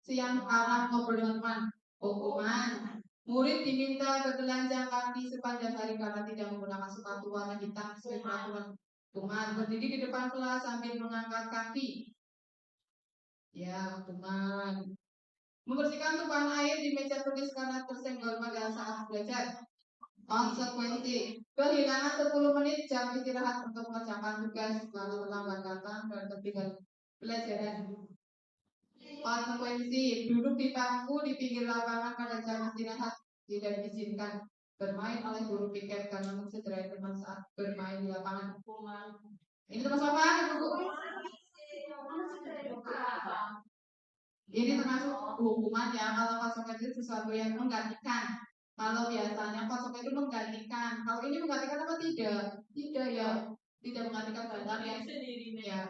siang karena ngobrol dengan teman. Hukuman. Murid diminta bertelanjang kaki sepanjang hari karena tidak menggunakan sepatu warna hitam sesuai peraturan. Hukuman. Berdiri di depan kelas sambil mengangkat kaki. Ya, hukuman. Membersihkan tumpahan air di meja tulis karena tersenggol pada saat belajar. Konsekuensi. Kehilangan 10 menit jam istirahat untuk mengerjakan tugas lalu terlambat datang dan tertinggal pelajaran. Konsekuensi. Duduk di bangku di pinggir lapangan pada jam istirahat tidak diizinkan. Bermain oleh guru piket karena mencederai teman saat bermain di lapangan. Ini termasuk apa? Ini termasuk hukuman ya. Kalau konsekuensi sesuatu yang menggantikan. Kalau biasanya konsekuensi itu menggantikan. Kalau ini menggantikan apa tidak? Tidak ya. Tidak menggantikan barang yang ya.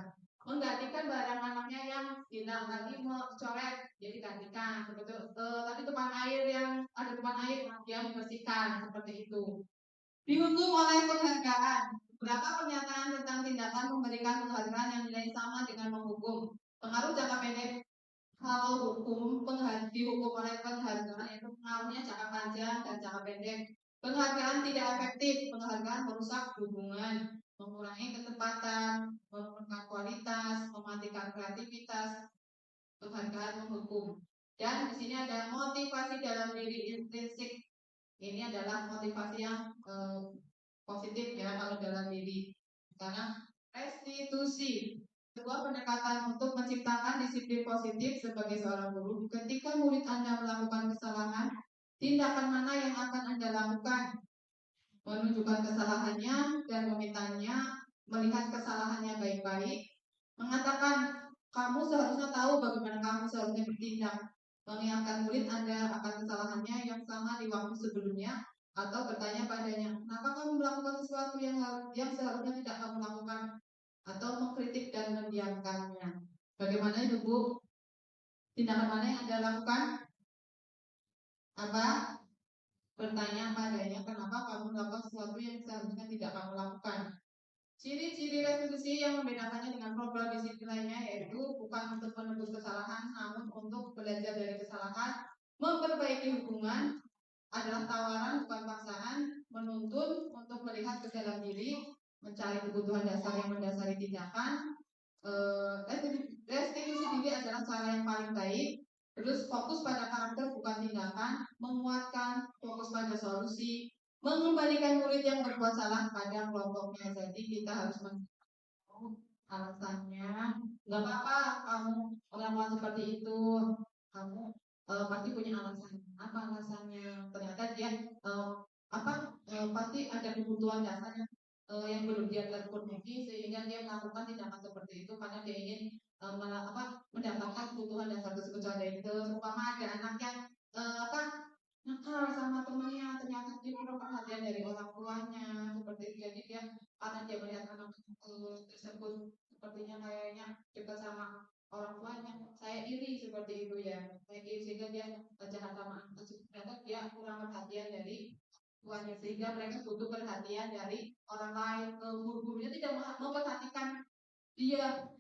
Menggantikan barang anaknya yang hilang tadi mau coret, jadi gantikan. Seperti tadi tumpahan air yang ada tumpahan air yang dibersihkan seperti itu. Dihukum oleh penghargaan. Berapa pernyataan tentang tindakan memberikan penghargaan yang nilai sama dengan menghukum? Pengaruh jangka pendek. Kalau hukum dihukum oleh penghargaan itu pengaruhnya jangka panjang dan jangka pendek. Penghargaan tidak efektif. Penghargaan merusak hubungan, mengurangi ketepatan, menurunkan kualitas, mematikan kreativitas. Penghargaan menghukum. Dan di sini ada motivasi dalam diri intrinsik. Ini adalah motivasi yang positif ya kalau dalam diri. Sekarang restitusi. Sebuah pendekatan untuk menciptakan disiplin positif sebagai seorang guru. Ketika murid Anda melakukan kesalahan, tindakan mana yang akan Anda lakukan? Menunjukkan kesalahannya dan memintanya melihat kesalahannya baik-baik. Mengatakan, kamu seharusnya tahu bagaimana kamu seharusnya bertindak. Mengingatkan murid Anda akan kesalahannya yang sama di waktu sebelumnya. Atau bertanya padanya, kenapa kamu melakukan sesuatu yang seharusnya tidak kamu lakukan? Atau mengkritik dan mendiamkannya. Bagaimana itu Bu? Tindakan mana yang Anda lakukan? Apa? Bertanya padanya kenapa kamu melakukan sesuatu yang seharusnya tidak kamu lakukan. Ciri-ciri restitusi yang membedakannya dengan program disiplin lainnya yaitu bukan untuk menebus kesalahan, namun untuk belajar dari kesalahan, memperbaiki hubungan, adalah tawaran bukan paksaan, menuntun untuk melihat ke dalam diri, mencari kebutuhan dasar yang mendasari tindakan. Restitusi diri adalah cara yang paling baik. Terus fokus pada karakter bukan tindakan, menguatkan, fokus pada solusi, mengembalikan murid yang berbuat salah pada kelompoknya. Jadi kita harus mengetahui alasannya. Gak apa-apa kamu melakukan seperti itu. Kamu pasti punya alasan. Apa alasannya? Ternyata dia pasti ada kebutuhan dasar yang belum dia terpenuhi sehingga dia melakukan tindakan seperti itu karena dia ingin mendapatkan kebutuhan dasar tersebut. Itu umpama ada anak yang nakal sama temannya, ternyata dia kurang perhatian dari orang tuanya seperti itu. Jadi dia karena dia melihat anak tersebut sepertinya kayaknya dekat sama orang tuanya, saya iri seperti itu ya. Saya iri sehingga dia jahat sama anak tersebut. Ternyata dia kurang perhatian dari tuanya sehingga mereka butuh perhatian dari orang lain. Gurunya tidak memperhatikan dia.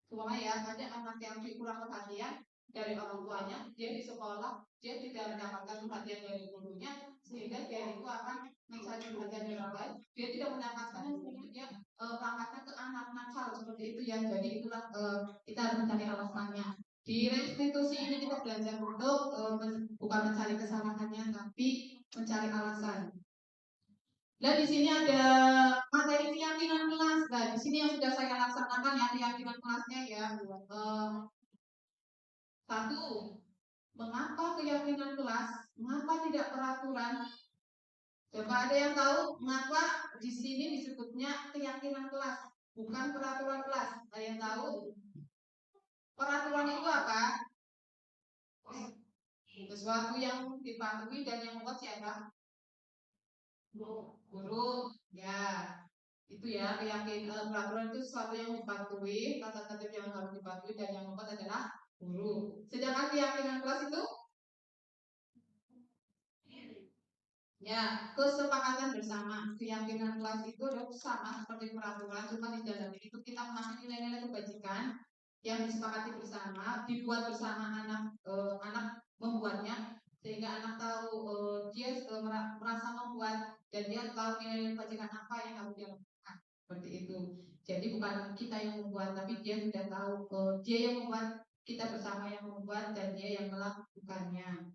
Cuma ya ada anak yang kurang perhatian dari orang tuanya, dia di sekolah dia tidak mendapatkan perhatian dari gurunya sehingga dia itu akan mencari perhatian dari orang lain, dia tidak mendapatkan sehingga dia berangkatnya ke anak nakal seperti itu ya. Jadi itulah kita harus mencari alasannya. Di restitusi ini kita belajar untuk bukan mencari kesalahannya tapi mencari alasan. Dan di sini ada materi keyakinan kelas. Nah, di sini yang sudah saya laksanakan ya keyakinan kelasnya ya. Satu, mengapa keyakinan kelas? Mengapa tidak peraturan? Coba ada yang tahu mengapa di sini disebutnya keyakinan kelas, bukan peraturan kelas? Ada yang tahu? Peraturan itu apa? Sesuatu yang dipatuhi dan yang membuat siapa? Guru. Ya. Itu ya keyakinan peraturan itu sesuatu yang dipatuhi, tata tertib yang harus dipatuhi dan yang membuat adalah guru. Sedangkan keyakinan kelas itu ya kesepakatan bersama. Keyakinan kelas itu adalah sama seperti peraturan, cuma di dalam itu kita mengasih nilai-nilai kebajikan yang disepakati bersama, dibuat bersama anak membuatnya, sehingga anak tahu dia merasa membuat dan dia tahu nilai kebajikan apa yang harus dia lakukan, seperti itu. Jadi bukan kita yang membuat, tapi dia sudah tahu dia yang membuat, kita bersama yang membuat dan dia yang melakukannya.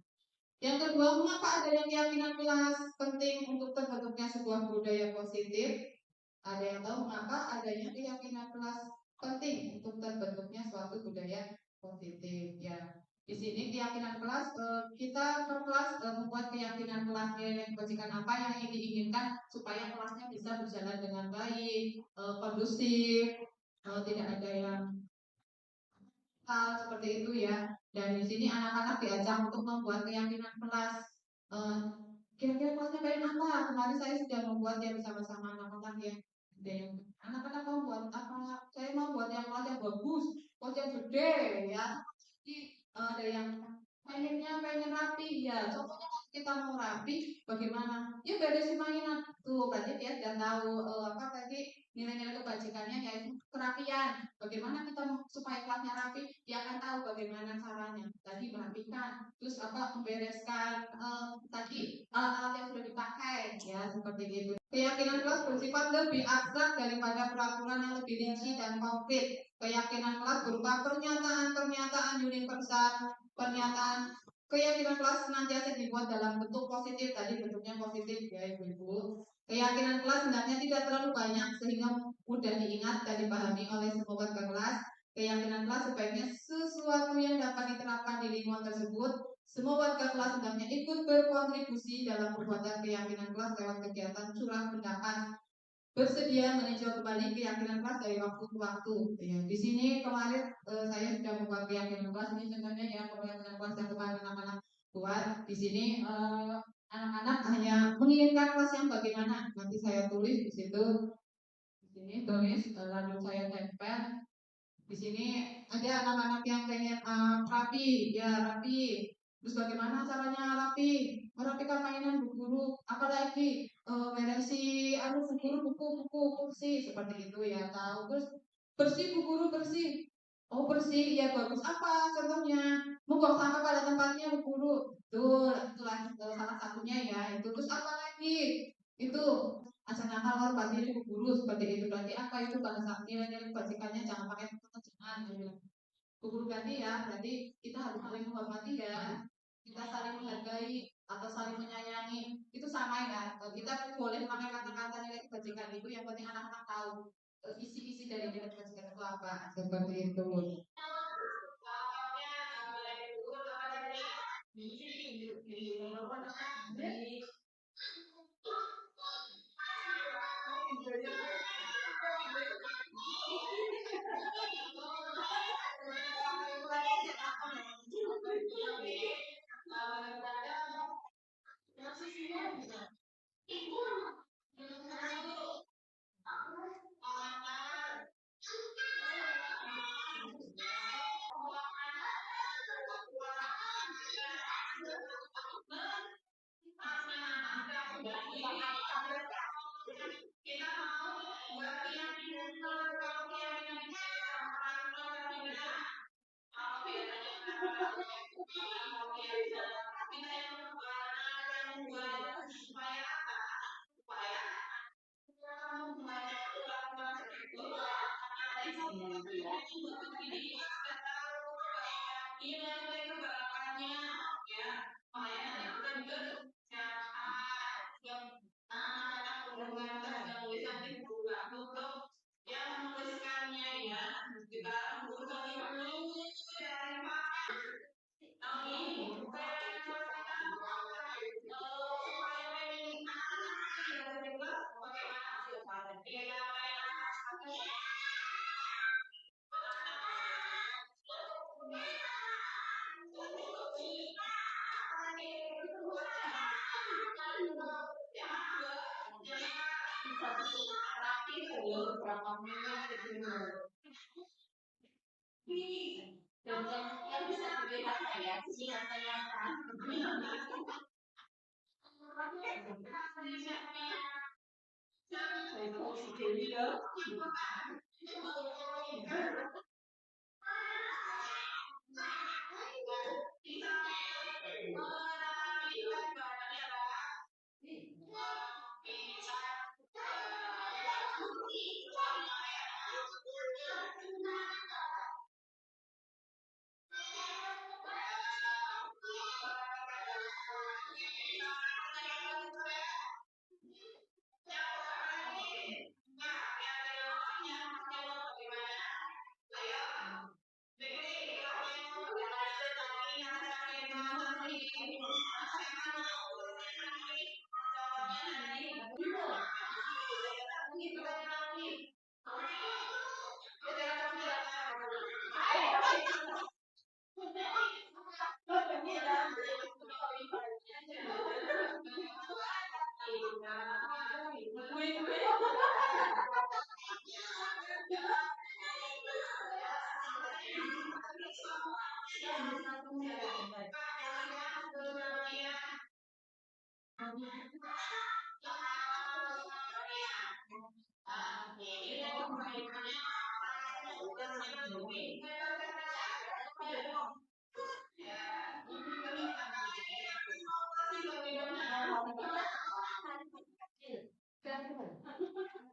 Yang kedua, mengapa adanya keyakinan kelas penting untuk terbentuknya sebuah budaya positif? Ada yang tahu mengapa adanya keyakinan kelas penting untuk terbentuknya suatu budaya positif? Ya, di sini keyakinan kelas kita per kelas membuat keyakinan kelas nilai kebajikan apa yang diinginkan supaya kelasnya bisa berjalan dengan baik, kondusif, tidak ada yang hal seperti itu ya. Dan di sini anak-anak diajak untuk membuat keyakinan kelas. Eh, Kira-kira kelasnya kayak apa? Kemarin saya sudah membuat ya bersama-sama anak-anak ya. Ada yang anak-anak mau buat apa? Saya mau buat yang kelas yang bagus, kelas yang gede ya. Jadi ada yang pengen rapi ya. Contohnya kalau kita mau rapi, bagaimana? Ya beresin mainan tuh. Berarti dia sudah tahu apa tadi nilai-nilai kebajikannya yaitu kerapian. Bagaimana kita supaya kelasnya rapi? Dia akan tahu bagaimana caranya. Tadi merapikan, terus apa membereskan tadi alat-alat yang sudah dipakai ya seperti itu. Keyakinan kelas bersifat lebih abstrak daripada peraturan yang lebih rinci dan konkret. Keyakinan kelas berupa pernyataan-pernyataan universal, pernyataan keyakinan kelas senantiasa dibuat dalam bentuk positif. Tadi bentuknya positif ya ibu-ibu. Keyakinan kelas hendaknya tidak terlalu banyak sehingga mudah diingat dan dipahami oleh semua warga kelas. Keyakinan kelas sebaiknya sesuatu yang dapat diterapkan di lingkungan tersebut. Semua warga kelas hendaknya ikut berkontribusi dalam pembuatan keyakinan kelas lewat kegiatan curah pendapat. Bersedia meninjau kembali keyakinan kelas dari waktu ke waktu. Ya, di sini kemarin saya sudah membuat keyakinan kelas. Ini contohnya ya keyakinan kelas yang kemarin anak-anak buat. Di sini anak-anak hanya menginginkan kelas yang bagaimana. Nanti saya tulis di situ. Di sini tulis lalu saya tempel. Di sini ada anak-anak yang pengen rapi, ya rapi. Terus bagaimana caranya rapi? Merapikan mainan bu guru. Apalagi beresi bu guru buku kursi seperti itu ya tahu. Terus bersih bu guru bersih. Oh bersih, ya bagus. Apa contohnya? Membuang sampah pada tempatnya bu guru. Itulah salah satunya ya. Itu terus apa lagi? Itu asal nakal hormati ibu guru seperti itu. Berarti apa itu pada saat nilai-nilai kebajikannya jangan pakai jangan ya. Bu guru ganti ya, berarti kita harus saling menghormati ya. Kita saling menghargai atau saling menyayangi. Itu sama ya. Kita boleh memakai kata-kata nilai kebajikan itu yang penting anak-anak tahu isi-isi dari nilai kebajikan itu apa. Seperti itu. Kita mau buat keyakinan kalau keyakinan itu kalau biasanya kalau keyakinan kita yang membuat supaya apa? Supaya membuat peraturan itu ini kita tahu nilai keberakatannya ya supaya nanti kita juga jangan anak-anak menggunakan penulisan di buku untuk yang menuliskannya ya kita butuh dulu dari ini supaya pengen bagaimana ya berapa menit gitu. Dan yang bisa dilihat saya silakan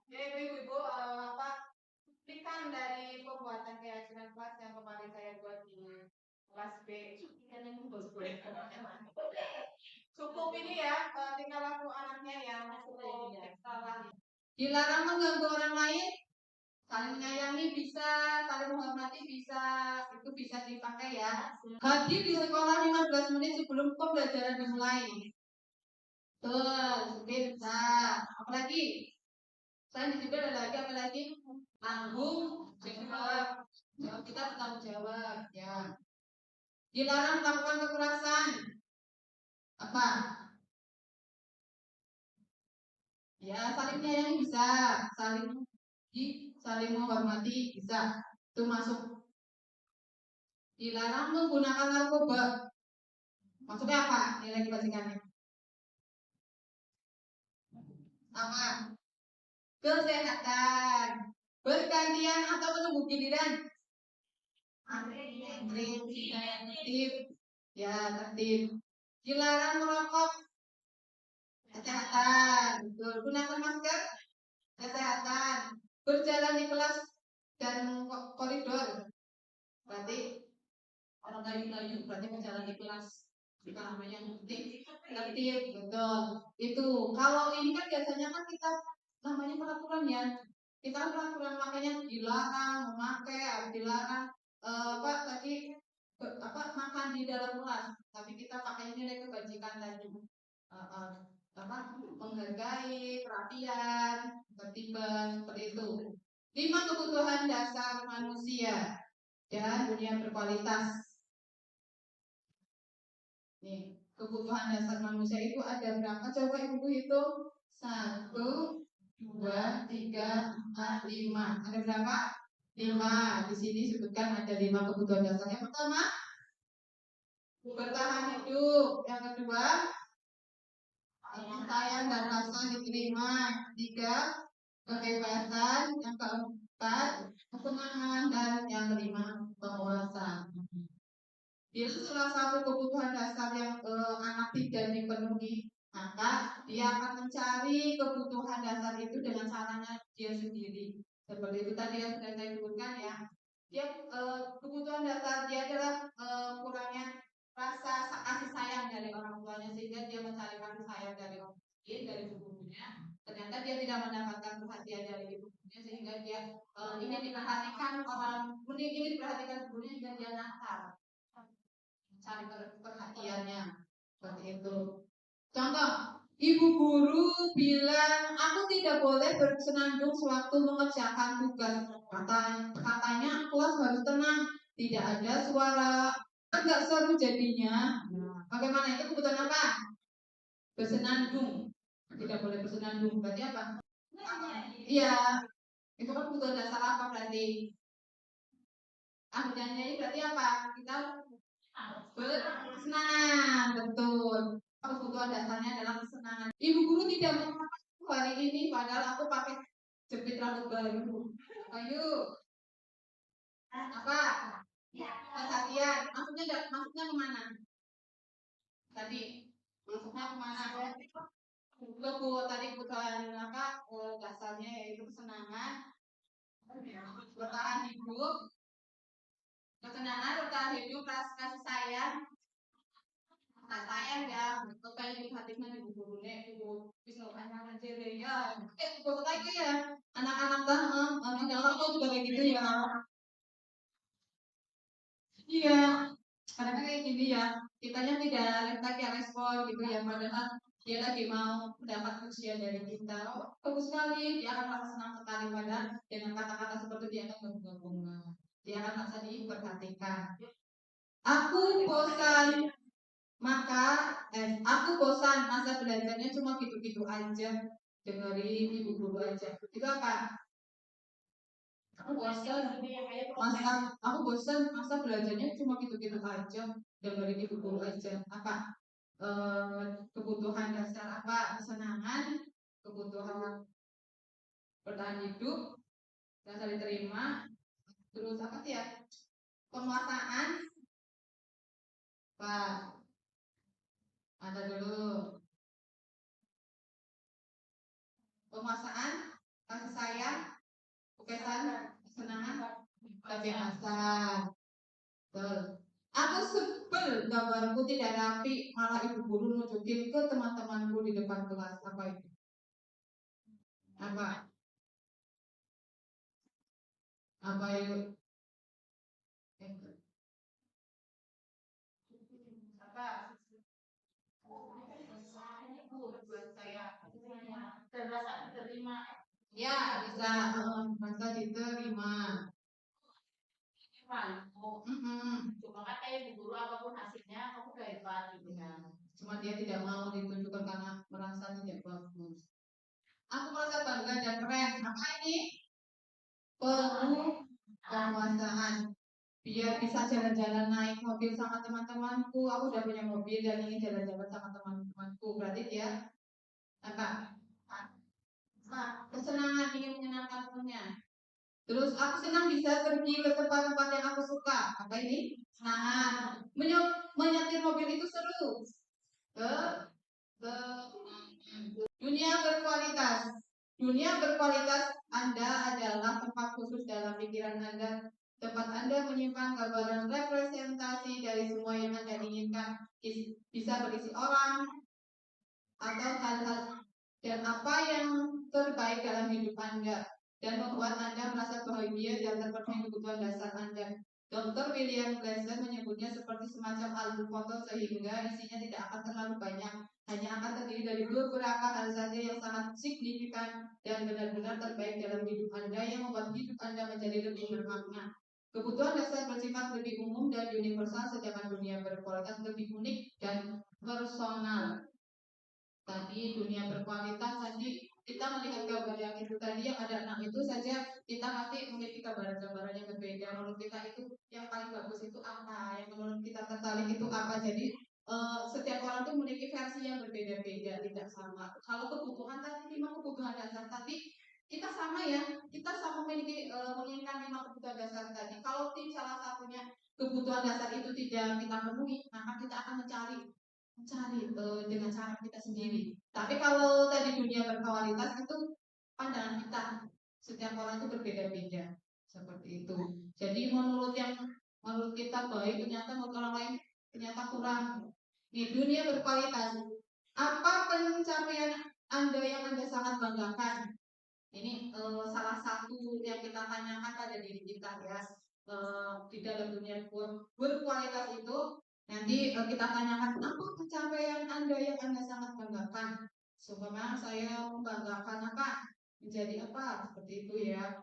Oke, ibu-ibu, cuplikan dari pembuatan keyakinan kelas yang kemarin saya buat di kelas B. Cukup ini ya, tinggal laku anaknya yang cukup ekstra lagi. Dilarang mengganggu orang lain, saling menyayangi bisa, saling menghormati bisa, itu bisa dipakai ya. Hadir di sekolah 15 menit sebelum pembelajaran dimulai. Tuh, bisa. Apalagi? Selain disiplin ada lagi apa lagi? Tanggung jawab. Jawab kita bertanggung jawab ya. Dilarang melakukan kekerasan. Apa? Ya, saling menyayangi bisa, saling menghormati bisa. Itu masuk. Dilarang menggunakan narkoba. Maksudnya apa? Nilai dibandingkannya. Apa? Kesehatan. Bergantian atau menunggu giliran? Tertib. Ya, tertib. Dilarang merokok. Kesehatan. Betul. Gunakan masker. Kesehatan. Berjalan di kelas dan koridor. Berarti orang layu-layu berarti berjalan di kelas. Kita namanya tertib. Betul. Itu. Kalau ini kan biasanya kan kita namanya peraturan ya. Kita peraturan makanya dilarang memakai, dilarang makan di dalam kelas. Tapi kita pakai nilai kebajikan tadi. Menghargai, perhatian, ketertiban, seperti itu. 5 kebutuhan dasar manusia dan dunia berkualitas. Nih, kebutuhan dasar manusia itu ada berapa? Coba ibu hitung. 1, 2, 3, 4, 5. Ada berapa? 5. Di sini sebutkan ada 5 kebutuhan dasar. Yang pertama, bertahan hidup. Yang kedua, sayang dan rasa diterima. Yang ketiga, kebebasan. Yang keempat, kesenangan. Dan yang kelima, penguasaan. Bila salah satu kebutuhan dasar yang anak tidak dipenuhi, maka dia akan mencari kebutuhan dasar itu dengan caranya dia sendiri. Seperti itu tadi yang sudah saya sebutkan ya. Dia kebutuhan dasar dia adalah kurangnya rasa kasih sayang dari orang tuanya, sehingga dia mencari kasih sayang dari orang lain, dari ibunya. Ternyata dia tidak mendapatkan perhatian dari ibunya, sehingga dia ingin diperhatikan ibunya hingga dia nakal. Cari perhatiannya seperti itu. Contoh, ibu guru bilang aku tidak boleh bersenandung sewaktu mengerjakan tugas. Katanya kelas harus tenang, tidak ada suara, agak seru jadinya. Bagaimana itu kebutuhan apa? Bersenandung. Tidak boleh bersenandung. Berarti apa? Iya, itu kan kebutuhan dasar apa berarti? Artinya ini berarti apa? Kita berkesenangan, betul. Kebutuhan dasarnya adalah kesenangan. Ibu guru tidak mengatakan hari ini, padahal aku pakai jepit rambut baru. Ayo, apa? Perhatian. Maksudnya kemana? Tadi maksudnya kemana? Tadi kebutuhan dasarnya yaitu kesenangan, bertahan hidup, kesenangan, bertahan hidup, kasih sayang, Nah sayang ya, kayak diperhatikan ibu gurunya ibu bisa anak sendiri ya. Buat lagi ya, anak-anak kan, di dalam tuh juga kayak gitu ya. Iya, karena kayak gini ya, kitanya tidak lagi respon gitu ya, padahal dia lagi mau mendapat ujian dari kita. Oh, bagus sekali, dia akan merasa senang sekali pada dengan kata-kata seperti dia akan berbunga. Dia akan merasa diperhatikan. Aku bosan, aku bosan masa belajarnya cuma gitu-gitu aja, dengerin ibu guru aja. Itu apa? Aku bosan masa belajarnya cuma gitu-gitu aja, dengerin ibu guru aja. Apa? Kebutuhan dasar apa? Kesenangan, kebutuhan bertahan hidup, rasa diterima, terus apa sih ya? Penguasaan, Pak. Ada dulu penguasaan, kasih sayang, kepesan, kesenangan, kebiasaan. Betul. Aku sebel gambarku tidak rapi, malah ibu guru nunjukin ke teman-temanku di depan kelas. Apa itu? Apa? Apa itu? Apa? Buat saya. Terasa diterima. Ya, bisa merasa diterima. Cuma kan kayak ibu guru apapun hasilnya kamu udah hebat gitu kan. Cuma dia tidak mau ditunjukkan karena merasa tidak bagus. Aku merasa bangga dan keren. Apa ini? Penguasaan. Biar bisa jalan-jalan naik mobil sama teman-temanku. Aku udah punya mobil dan ingin jalan-jalan sama teman-temanku. Berarti dia apa? Kesenangan ingin menyenangkan temannya. Terus aku senang bisa pergi ke tempat-tempat yang aku suka. Apa ini? Senang. Menyetir mobil itu seru. Ke dunia berkualitas. Dunia berkualitas Anda adalah tempat khusus dalam pikiran Anda. Tempat Anda menyimpan gambaran representasi dari semua yang Anda inginkan. Bisa berisi orang atau hal-hal dan apa yang terbaik dalam hidup Anda dan membuat Anda merasa bahagia dan terpenuhi kebutuhan dasar Anda. Dr. William Glasser menyebutnya seperti semacam album foto sehingga isinya tidak akan terlalu banyak, hanya akan terdiri dari beberapa hal saja yang sangat signifikan dan benar-benar terbaik dalam hidup Anda yang membuat hidup Anda menjadi lebih bermakna. Kebutuhan dasar bersifat lebih umum dan universal, sedangkan dunia berkualitas lebih unik dan personal. Tadi dunia berkualitas tadi kita melihat gambar yang itu tadi yang ada 6 itu saja kita pasti memiliki gambaran-gambaran yang berbeda. Menurut kita itu yang paling bagus itu apa, yang menurut kita tertarik itu apa. Jadi setiap orang itu memiliki versi yang berbeda-beda, tidak sama. Kalau kebutuhan tadi 5 kebutuhan dasar tadi kita sama ya, kita sama memiliki menginginkan 5 kebutuhan dasar tadi. Kalau salah satunya kebutuhan dasar itu tidak kita penuhi, maka kita akan mencari dengan cara kita sendiri. Tapi kalau tadi dunia berkualitas itu pandangan kita, setiap orang itu berbeda-beda seperti itu. Jadi menurut kita baik ternyata menurut orang lain ternyata kurang. Di dunia berkualitas, apa pencapaian Anda yang Anda sangat banggakan? Ini salah satu yang kita tanyakan pada diri kita ya. Di dalam dunia berkualitas itu nanti kita tanyakan apa pencapaian Anda yang Anda sangat banggakan. Seumpama saya membanggakan apa menjadi apa seperti itu ya.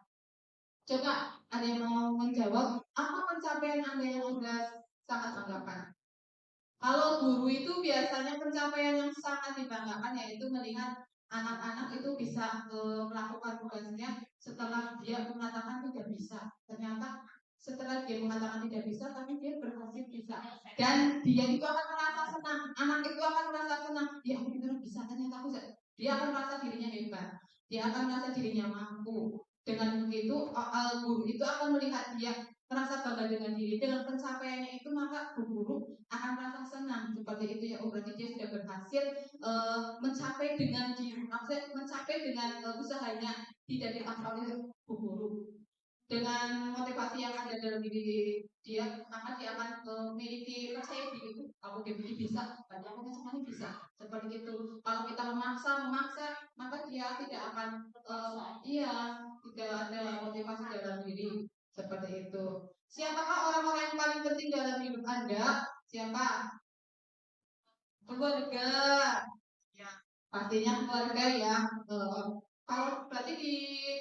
Coba ada yang mau menjawab apa pencapaian Anda yang Anda sangat banggakan. Kalau guru itu biasanya pencapaian yang sangat dibanggakan yaitu melihat anak-anak itu bisa melakukan tugasnya setelah dia mengatakan tidak bisa. Ternyata setelah dia mengatakan tidak bisa, tapi dia berhasil bisa. Dan dia itu akan merasa senang. Anak itu akan merasa senang. Ya, aku benar bisa. Ternyata aku bisa. Dia akan merasa dirinya hebat. Dia akan merasa dirinya mampu. Dengan begitu, guru itu akan melihat dia merasa bangga dengan diri. Dengan pencapaiannya itu, maka guru akan merasa senang. Seperti itu ya. Oh, berarti dia sudah berhasil mencapai dengan diri. Maksudnya mencapai dengan usahanya tidak diakui oleh guru. dengan motivasi yang ada dalam diri dia, maka dia akan memiliki percaya diri. Aku begini bisa, banyak orang semuanya bisa. Seperti itu. Kalau kita memaksa, maka dia tidak akan tidak ada motivasi dalam diri. Seperti itu. Siapakah orang-orang yang paling penting dalam hidup Anda? Siapa? Keluarga. Ya, pastinya keluarga ya. Kalau berarti di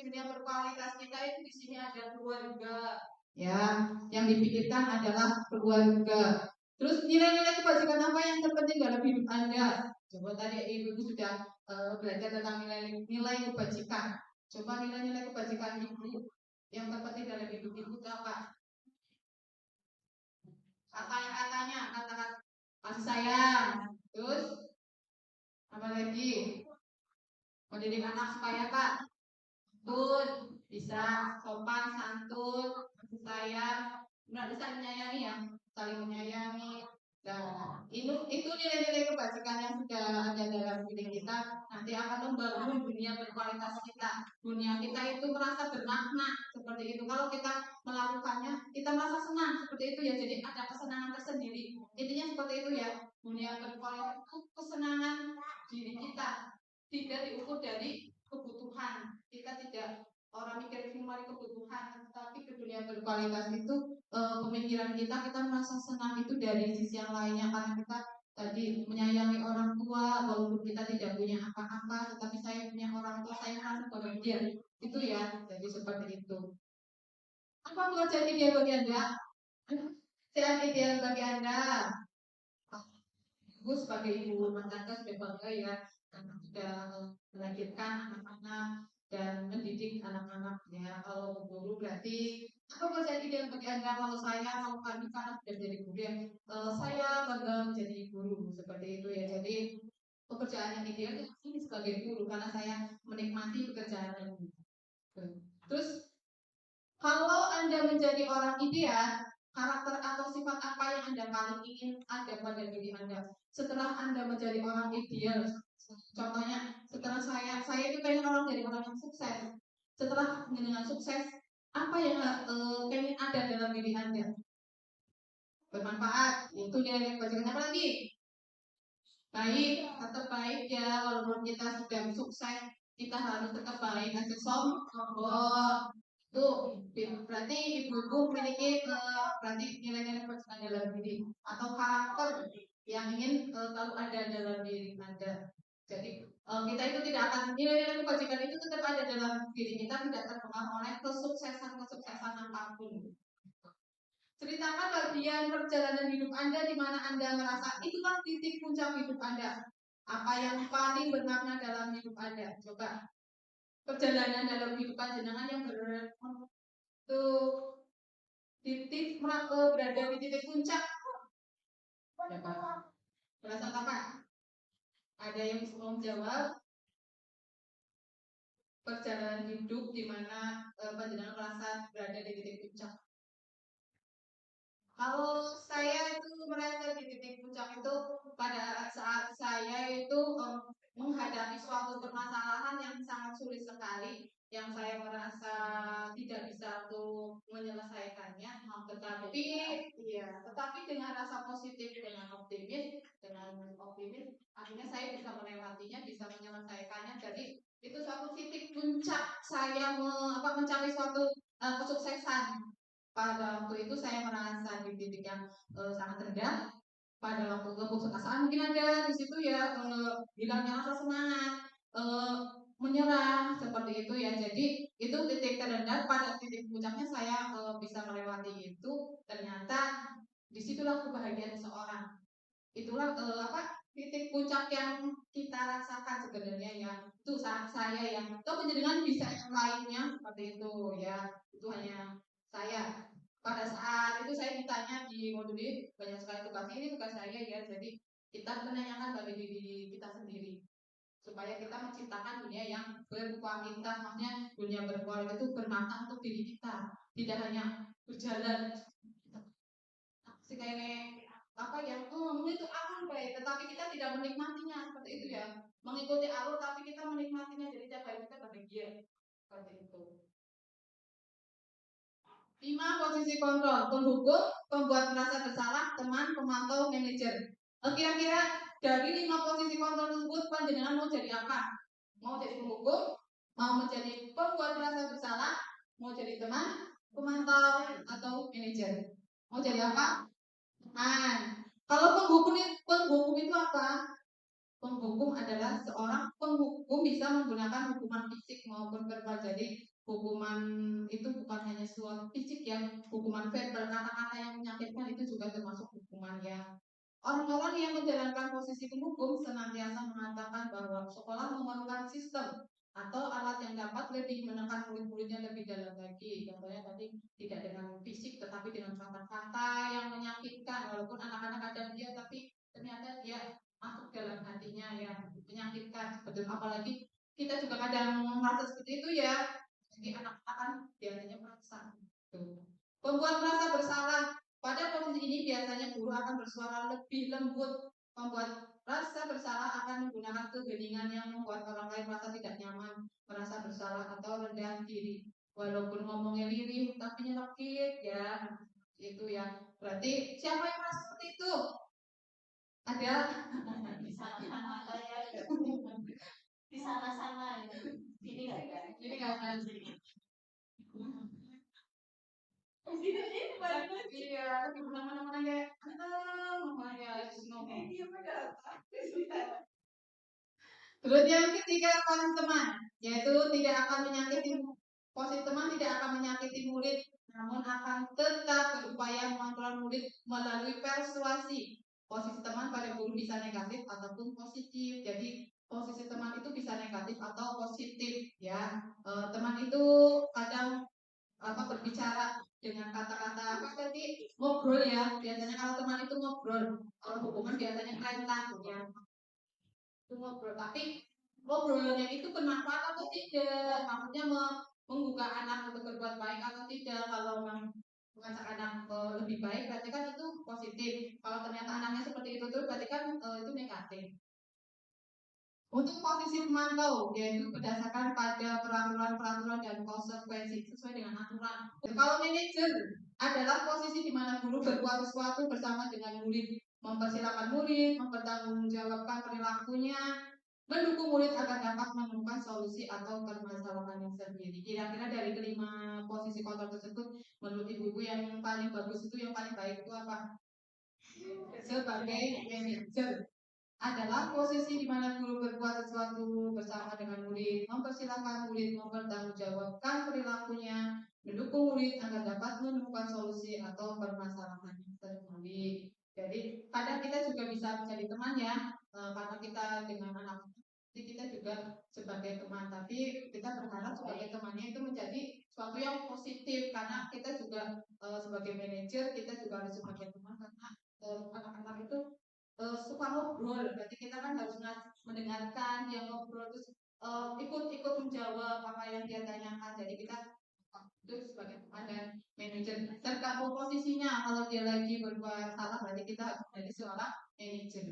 dunia berkualitas kita itu di sini ada keluarga. Ya, yang dipikirkan adalah keluarga. Terus nilai-nilai kebajikan apa yang terpenting dalam hidup Anda? Coba tadi Ibu sudah belajar tentang nilai-nilai kebajikan. Coba nilai-nilai kebajikan Ibu yang terpenting dalam hidup Ibu itu apa? Kata-katanya, kata-kata kasih sayang. Terus apa lagi? Mendidik anak supaya apa? Betul, bisa sopan, santun, kasih sayang, berarti saling menyayangi ya, saling menyayangi. Dan itu nilai-nilai kebajikan yang sudah ada dalam diri kita nanti akan membangun dunia berkualitas kita. Dunia kita itu merasa bermakna seperti itu. Kalau kita melakukannya, kita merasa senang seperti itu ya. Jadi ada kesenangan tersendiri. Intinya seperti itu ya. Dunia berkualitas itu kesenangan diri kita, tidak diukur dari kebutuhan. Kita tidak orang mikir cuma kebutuhan, tapi ke dunia berkualitas itu pemikiran kita merasa senang itu dari sisi yang lainnya, karena kita tadi menyayangi orang tua walaupun kita tidak punya apa-apa, tetapi saya punya orang tua, saya merasa bahagia itu ya. Jadi seperti itu. Apa pekerjaan ideal bagi Anda? Sehat ideal bagi Anda? Ibu sebagai ibu rumah tangga sudah bangga ya, karena sudah melahirkan anak-anak dan mendidik anak-anaknya. Kalau guru berarti apa pekerjaan ideal bagi Anda? Kalau kami karena sudah jadi guru ya, saya bangga menjadi guru seperti itu ya. Jadi pekerjaan yang ideal ini sebagai guru karena saya menikmati pekerjaan ini. Terus kalau Anda menjadi orang ideal, karakter atau sifat apa yang Anda paling ingin ada pada diri Anda setelah Anda menjadi orang ideal? Contohnya, setelah saya itu pengen jadi orang yang sukses. Setelah dengan sukses, apa yang pengen ada dalam diri Anda? Bermanfaat, itu nilai kebajikan. Apa lagi? Baik, tetap baik ya. Walaupun kita sudah sukses, kita harus tetap baik. Aja sombong. Tuh, berarti ibu-ibu memiliki berarti nilai-nilai kebajikan dalam diri atau karakter yang ingin selalu ada dalam diri Anda. Jadi kita itu tidak akan nilai-nilai kebajikan itu tetap ada dalam diri kita, tidak terpengaruh oleh kesuksesan apapun. Ceritakan bagian perjalanan hidup Anda di mana Anda merasa itulah titik puncak hidup Anda. Apa yang paling bermakna dalam hidup Anda? Coba perjalanan dalam hidup panjenengan yang berada di titik puncak. Siapa? Perasaan apa? Ada yang bisa menjawab? Perjalanan hidup di mana panjenengan merasa berada di titik puncak. Kalau saya itu merasa di titik puncak itu pada saat saya itu menghadapi suatu permasalahan yang sangat sulit sekali, yang saya merasa tidak bisa untuk menyelesaikannya, tetapi dengan rasa positif, dengan optimis, akhirnya saya bisa melewatinya, bisa menyelesaikannya. Jadi itu suatu titik puncak saya mencapai suatu kesuksesan. Pada waktu itu saya merasa di titik yang sangat rendah. Pada waktu keputusasaan mungkin ada di situ ya hilangnya rasa semangat, menyerah seperti itu ya. Jadi itu titik terendah. Pada titik puncaknya saya bisa melewati itu. Ternyata disitulah kebahagiaan seorang. Itulah titik puncak yang kita rasakan sebenarnya ya. Itu saat saya yang penjenengan bisa yang lainnya seperti itu ya. Itu hanya saya. Pada saat itu saya ditanya di modul ini banyak sekali tugas, ini tugas saya ya. Jadi kita menanyakan bagi diri kita sendiri supaya kita menciptakan dunia yang berkualitas, maksudnya dunia berkualitas itu bermakna untuk diri kita, tidak hanya berjalan sekali itu alur baik, tetapi kita tidak menikmatinya seperti itu ya, mengikuti alur tapi kita menikmatinya, jadi tiap hari kita bahagia seperti itu. 5 posisi kontrol: penghukum, pembuat merasa bersalah, teman, pemantau, manajer. Kira-kira dari 5 posisi kontrol tersebut panjenengan mau jadi apa? Mau jadi penghukum, mau menjadi pembuat merasa bersalah, mau jadi teman, pemantau, atau manajer? Mau jadi apa? Teman. Kalau penghukum itu apa? Penghukum adalah seorang penghukum bisa menggunakan hukuman fisik maupun verbal. Jadi hukuman itu bukan hanya suatu fisik ya, hukuman verbal, kata-kata yang menyakitkan itu juga termasuk hukuman ya. Orang-orang yang menjalankan posisi penghukum senantiasa mengatakan bahwa sekolah memerlukan sistem atau alat yang dapat lebih menekan murid-muridnya lebih dalam lagi. Contohnya tadi tidak dengan fisik tetapi dengan kata-kata yang menyakitkan. Walaupun anak-anak ada dia tapi ternyata dia masuk dalam hatinya yang menyakitkan. Betul, apalagi kita juga kadang merasa seperti itu ya. Jadi anak-anak kan biasanya merasa gitu. Pembuat merasa bersalah. Pada posisi ini biasanya guru akan bersuara lebih lembut. Membuat rasa bersalah akan menggunakan keheningan yang membuat orang lain merasa tidak nyaman, merasa bersalah atau rendah diri. Walaupun ngomongnya lirih tapi nyelekit ya. Itu ya. Berarti siapa yang merasa seperti itu? Ada Sama-sama saya di sana-sana ya. Ini nggak ada. ini nggak ada. Ini baru Iya, tapi mana-mana kayak ya, Terus yang ketiga, posisi teman, yaitu tidak akan menyakiti posisi teman tidak akan menyakiti murid, namun akan tetap berupaya mengontrol murid melalui persuasi. Posisi teman pada guru bisa negatif ataupun positif. Jadi posisi teman itu bisa negatif atau positif ya. Teman itu kadang berbicara dengan kata-kata apa tadi, ngobrol ya. Biasanya kalau teman itu ngobrol, kalau hukuman biasanya perintah ya. Itu ngobrol, tapi ngobrolnya itu bermanfaat atau tidak? Maksudnya membuka anak untuk berbuat baik atau tidak? Kalau mengajak anak lebih baik, berarti kan itu positif. Kalau ternyata anaknya seperti itu terus, berarti kan itu negatif. Untuk posisi pemantau, yaitu berdasarkan pada peraturan-peraturan dan konsekuensi sesuai dengan aturan. Kalau manajer adalah posisi di mana guru berbuat sesuatu bersama dengan murid, mempersilahkan murid, mempertanggungjawabkan perilakunya, mendukung murid agar dapat menemukan solusi atau permasalahan yang sendiri. Kira-kira dari kelima posisi kontrol tersebut, menurut ibu-ibu yang paling bagus itu, yang paling baik itu apa? Sebagai manajer adalah posisi di mana guru berbuat sesuatu bersama dengan murid, mempersilahkan murid mempertanggungjawabkan perilakunya, mendukung murid agar dapat menemukan solusi atau permasalahan yang terjadi. Jadi kadang kita juga bisa menjadi teman ya, karena kita dengan anak jadi kita juga sebagai teman, tapi kita berharap sebagai temannya itu menjadi sesuatu yang positif karena kita juga sebagai manajer kita juga harus sebagai teman karena anak-anak itu suka ngobrol, berarti kita kan harus mendengarkan dia ngobrol terus ikut menjawab apa yang dia tanyakan. Jadi kita itu sebagai teman dan manajer tergantung posisinya. Kalau dia lagi berbuat salah, berarti kita harus menjadi seorang manajer.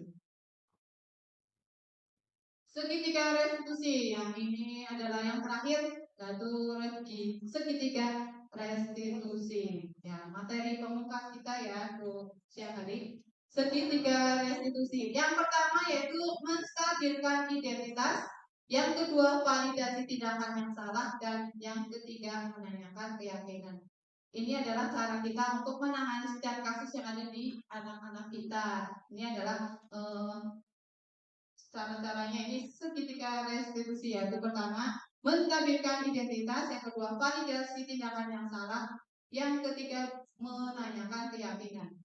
Segitiga restitusi, yang ini adalah yang terakhir, yaitu segitiga restitusi. Ya, materi pembuka kita ya untuk siang hari. Segitiga restitusi. Yang pertama yaitu menstabilkan identitas, yang kedua validasi tindakan yang salah, dan yang ketiga menanyakan keyakinan. Ini adalah cara kita untuk menangani setiap kasus yang ada di anak-anak kita. Ini adalah cara-caranya ini segitiga restitusi, yaitu pertama menstabilkan identitas, yang kedua validasi tindakan yang salah, yang ketiga menanyakan keyakinan.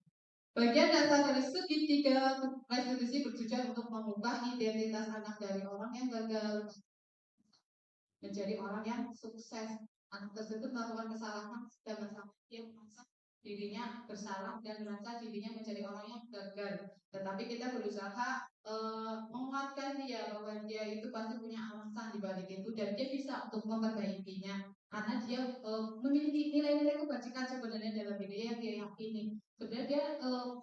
Bagian dasar dari segitiga restitusi bertujuan untuk mengubah identitas anak dari orang yang gagal menjadi orang yang sukses. Anak tersebut melakukan kesalahan dan dia merasa dirinya bersalah dan merasa dirinya menjadi orang yang gagal. Tetapi kita berusaha menguatkan dia bahwa dia itu pasti punya alasan di balik itu dan dia bisa untuk memperbaikinya karena dia memiliki nilai-nilai kebajikan sebenarnya dalam diri yang dia yakini. Sebenarnya dia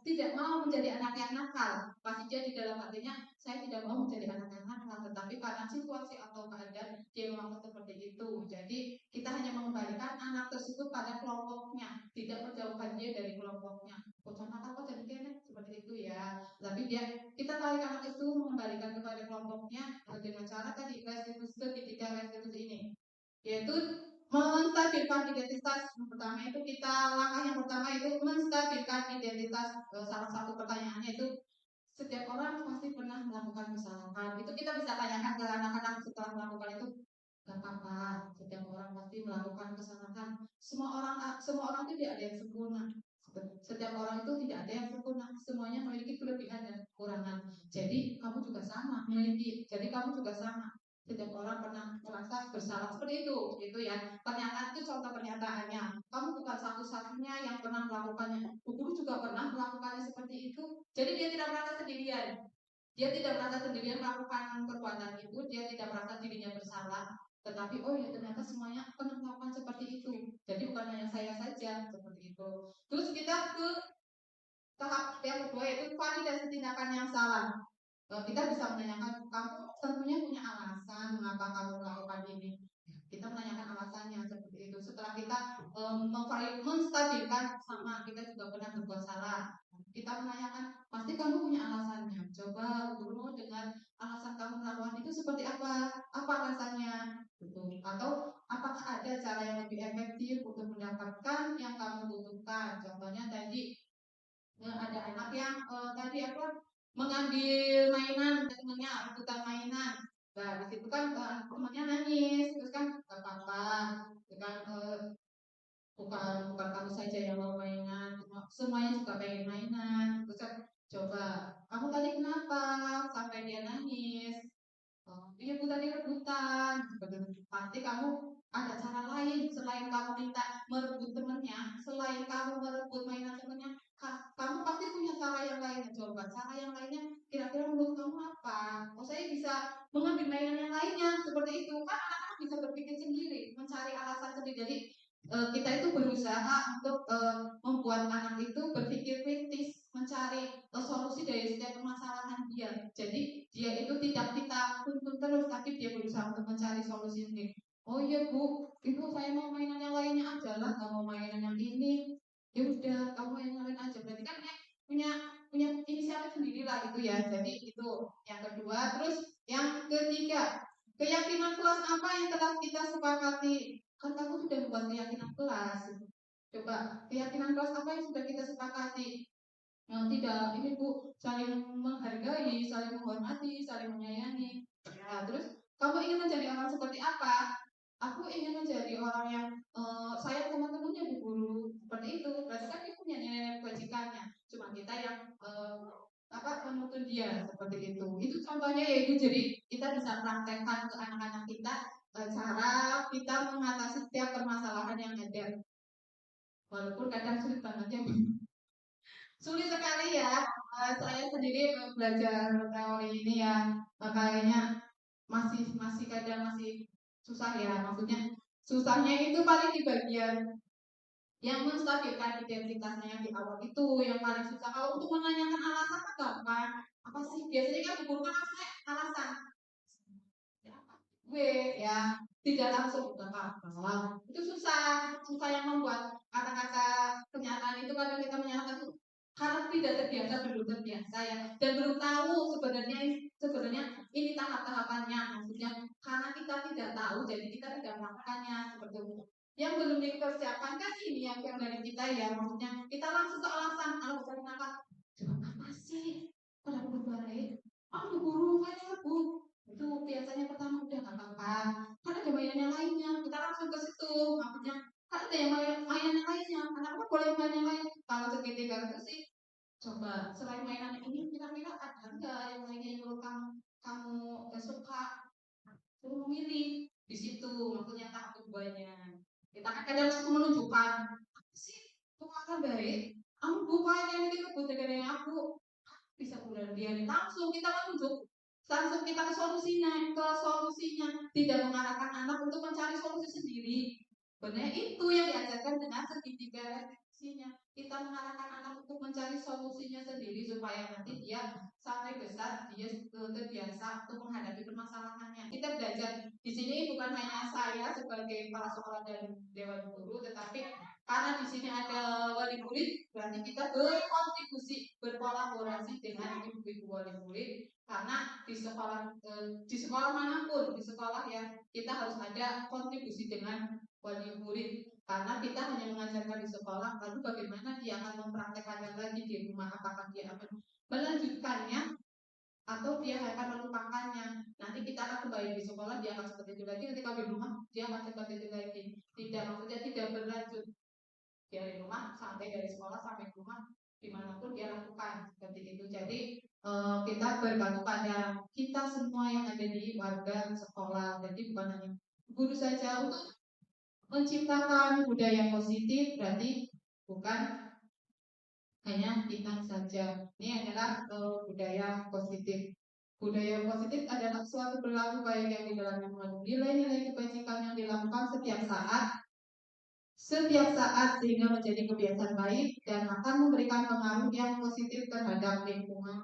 tidak mau menjadi anak yang nakal. Pasti dia di dalam hatinya, saya tidak mau menjadi anak yang nakal, tetapi karena situasi atau keadaan dia memang seperti itu. Jadi kita hanya mengembalikan anak tersebut itu pada kelompoknya, tidak menjauhkan dia dari kelompoknya. Contohnya kok jadi kene seperti itu ya. Tapi kita tarik anak itu mengembalikan kepada kelompoknya dengan cara tadi restitusi ketiga restitusi ini, yaitu menstabilkan identitas. Yang pertama itu langkah yang pertama itu menstabilkan identitas. Salah satu pertanyaannya itu setiap orang pasti pernah melakukan kesalahan. Itu kita bisa tanyakan ke anak-anak setelah melakukan itu. Gak apa-apa, setiap orang pasti melakukan kesalahan. Semua orang itu tidak ada yang sempurna. Setiap orang itu tidak ada yang sempurna. Semuanya memiliki kelebihan dan kekurangan. Jadi kamu juga sama memiliki. Jadi kamu juga sama. Setiap orang pernah merasa bersalah seperti itu, gitu ya. Pernyataan itu contoh pernyataannya. Kamu bukan satu-satunya yang pernah melakukannya. Guru juga pernah melakukannya seperti itu. Jadi dia tidak merasa sendirian. Dia tidak merasa sendirian melakukan perbuatan itu. Dia tidak merasa dirinya bersalah. Tetapi oh ya ternyata semuanya pernah melakukan seperti itu. Jadi bukan hanya saya saja seperti itu. Terus kita ke tahap yang kedua yaitu validasi tindakan yang salah. Kita bisa menanyakan, kamu tentunya punya alasan mengapa kamu melakukan ini. Kita menanyakan alasannya seperti itu. Setelah kita menstabilkan sama kita juga pernah berbuat salah. Kita menanyakan, pasti kamu punya alasannya. Coba guru dengar alasan kamu melakukan itu seperti apa? Apa alasannya? Gitu. Atau apakah ada cara yang lebih efektif untuk mendapatkan yang kamu butuhkan? Contohnya tadi ada anak yang tadi mengambil mainan temennya, rebutan mainan. Nah di situ kan temannya nangis, terus kan gak apa-apa, kan bukan kamu saja yang mau mainan, semuanya juga pengen mainan. Terus kan coba, kamu tadi kenapa sampai dia nangis? Iya bu tadi rebutan. Pasti kamu ada cara lain selain kamu minta merebut temennya, selain kamu merebut mainan temennya, kamu pasti punya cara yang lainnya. Coba cara yang lainnya kira-kira menurut kamu apa? Saya bisa mengambil mainan yang lainnya seperti itu. Kan anak-anak bisa berpikir sendiri, mencari alasan sendiri. Jadi kita itu berusaha untuk membuat anak itu berpikir kritis, mencari solusi dari setiap permasalahan dia. Jadi dia itu tidak kita tuntun terus, tapi dia berusaha untuk mencari solusi sendiri. Oh iya bu, ibu saya mau mainan yang lainnya aja lah, nggak mau mainan yang ini. Ya udah, kamu yang lain aja. Berarti kan punya inisiatif sendiri lah gitu ya. Jadi itu yang kedua. Terus yang ketiga, keyakinan kelas apa yang telah kita sepakati? Kan kamu sudah membuat keyakinan kelas. Coba keyakinan kelas apa yang sudah kita sepakati? Tidak, ini bu saling menghargai, saling menghormati, saling menyayangi. Ya, terus kamu ingin menjadi orang seperti apa? Aku ingin menjadi orang yang sayang sama temennya bu guru. Seperti itu. Berarti kan dia punya nilai kebajikannya. Cuma kita yang menuntun dia seperti itu. Itu contohnya yaitu jadi kita bisa praktekkan ke anak-anak kita cara kita mengatasi setiap permasalahan yang ada. Walaupun kadang sulit banget ya. Sulit sekali ya. Saya sendiri belajar teori ini ya, kayaknya masih kadang masih susah ya. Maksudnya susahnya itu paling di bagian yang menstabilkan identitasnya yang di awal itu yang paling susah. Kalau untuk menanyakan alasan kan gampang. Apa sih biasanya kan guru kan alasan gue ya tidak langsung apa itu susah yang membuat kata-kata kenyataan itu kadang kita menyatakan itu karena tidak terbiasa, belum terbiasa ya, dan belum tahu sebenarnya ini tahap-tahapannya. Maksudnya karena kita tidak tahu jadi kita tidak melakukannya seperti itu. Yang belum dipersiapkan kan ini yang dari kita ya, maksudnya kita langsung ke alasan kenapa apa sih pada baik aku guru kayaknya bu itu biasanya pertama udah nggak apa-apa kan ada mainan yang lainnya, kita langsung ke situ. Maksudnya kan ada yang mainan yang lainnya, kenapa boleh main yang lain? Kalau segitiga itu sih coba selain mainan ini kira-kira ada nggak yang lainnya yang menurut kamu suka, suruh memilih di situ. Maksudnya tahap keduanya kita kan kadang langsung menunjukkan sih tuh kakak baik kamu buka yang ini kebut dengan aku bisa bulan dia langsung kita menunjuk, langsung kita ke solusinya tidak mengarahkan anak untuk mencari solusi sendiri. Benar itu yang diajarkan dengan segitiga refleksinya. Kita mengarahkan anak untuk mencari solusinya sendiri supaya nanti dia sampai besar dia terbiasa untuk menghadapi permasalahannya. Kita belajar di sini sini bukan hanya saya sebagai kepala sekolah dan dewan guru, tetapi karena di sini ada wali murid, berarti kita berkontribusi, berkolaborasi dengan ibu-ibu wali murid. Karena di sekolah manapun, di sekolah ya kita harus ada kontribusi dengan wali murid. Karena kita hanya mengajarkan di sekolah, lalu bagaimana dia akan mempraktekannya lagi di rumah? Apakah dia akan melanjutkannya atau dia akan melupakannya? Nanti kita akan kembali di sekolah, dia akan seperti itu lagi. Ketika di rumah, dia akan seperti itu lagi. Tidak, maksudnya tidak berlanjut. Dari rumah sampai dari sekolah sampai rumah, dimanapun dia lakukan seperti itu. Jadi kita bergantung pada kita semua yang ada di warga sekolah. Jadi bukan hanya guru saja untuk menciptakan budaya positif, berarti bukan hanya kita saja. Ini adalah budaya positif. Budaya positif adalah suatu perilaku baik yang di dalamnya mengandung nilai-nilai kebajikan yang dilakukan setiap saat sehingga menjadi kebiasaan baik dan akan memberikan pengaruh yang positif terhadap lingkungan.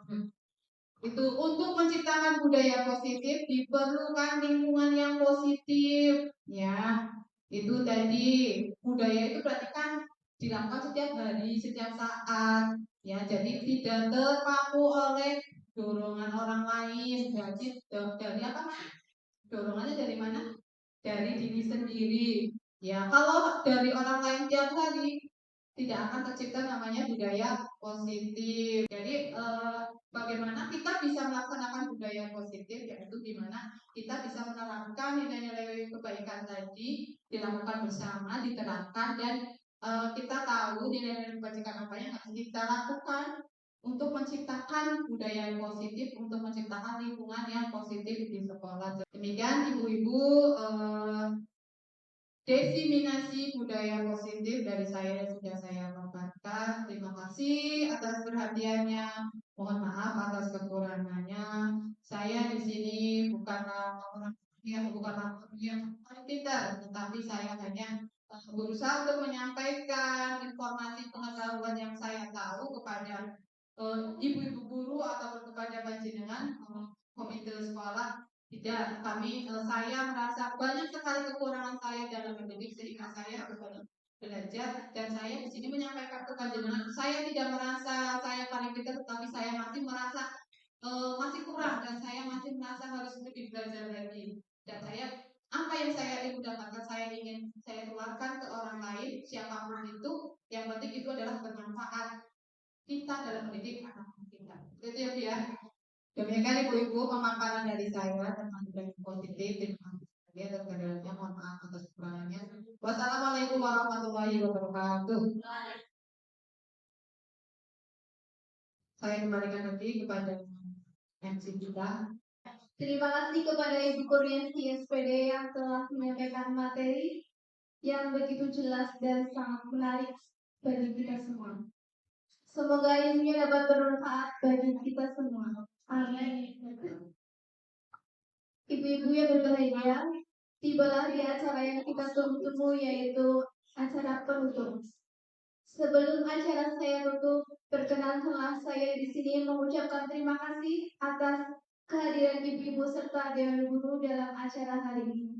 Itu untuk menciptakan budaya positif diperlukan lingkungan yang positif, ya. Itu tadi budaya itu berarti kan dilakukan setiap hari, setiap saat, ya. Jadi tidak terpaku oleh dorongan orang lain. Jadi dari apa? Dorongannya dari mana? Dari diri sendiri. Ya, kalau dari orang lain tiap hari tidak akan tercipta namanya budaya positif. Jadi bagaimana kita bisa melaksanakan budaya positif, yaitu gimana kita bisa menerapkan nilai-nilai kebaikan tadi, dilakukan bersama, diterapkan, dan kita tahu nilai-nilai kebajikan apa yang harus kita lakukan untuk menciptakan budaya yang positif, untuk menciptakan lingkungan yang positif di sekolah. Demikian ibu-ibu diseminasi budaya positif dari saya yang sudah saya paparkan. Terima kasih atas perhatiannya. Mohon maaf atas kekurangannya. Saya di sini bukanlah orang yang pintar, tetapi saya hanya berusaha untuk menyampaikan informasi pengetahuan yang saya tahu kepada ibu-ibu guru atau kepada panjenengan komite sekolah. Tidak, saya merasa banyak sekali kekurangan saya dalam mendidik sehingga saya belajar dan saya di sini menyampaikan ke panjenengan. Saya tidak merasa saya paling pintar, tetapi saya masih merasa masih kurang dan saya masih merasa harus lebih belajar lagi. Dan apa yang saya ingin dapatkan, saya ingin saya keluarkan ke orang lain, siapapun itu. Yang penting itu adalah bermanfaat kita dalam mendidik anak kita. Itu ya, biar. Demikian ibu-ibu pemaparan dari saya tentang budaya positif. Terima kasih atas kehadirannya. Mohon maaf atas kekurangannya. Wassalamualaikum warahmatullahi wabarakatuh. Saya kembalikan lagi kepada MC kita. Terima kasih kepada Ibu Kurniasi SPD yang telah menyampaikan materi yang begitu jelas dan sangat menarik bagi kita semua. Semoga ilmunya dapat bermanfaat bagi kita semua. Amin. Ibu-ibu yang berbahagia, tibalah di acara yang kita tunggu-tunggu, yaitu acara penutup. Sebelum acara saya tutup, perkenankanlah saya di sini mengucapkan terima kasih atas kehadiran ibu-ibu serta dewan guru dalam acara hari ini.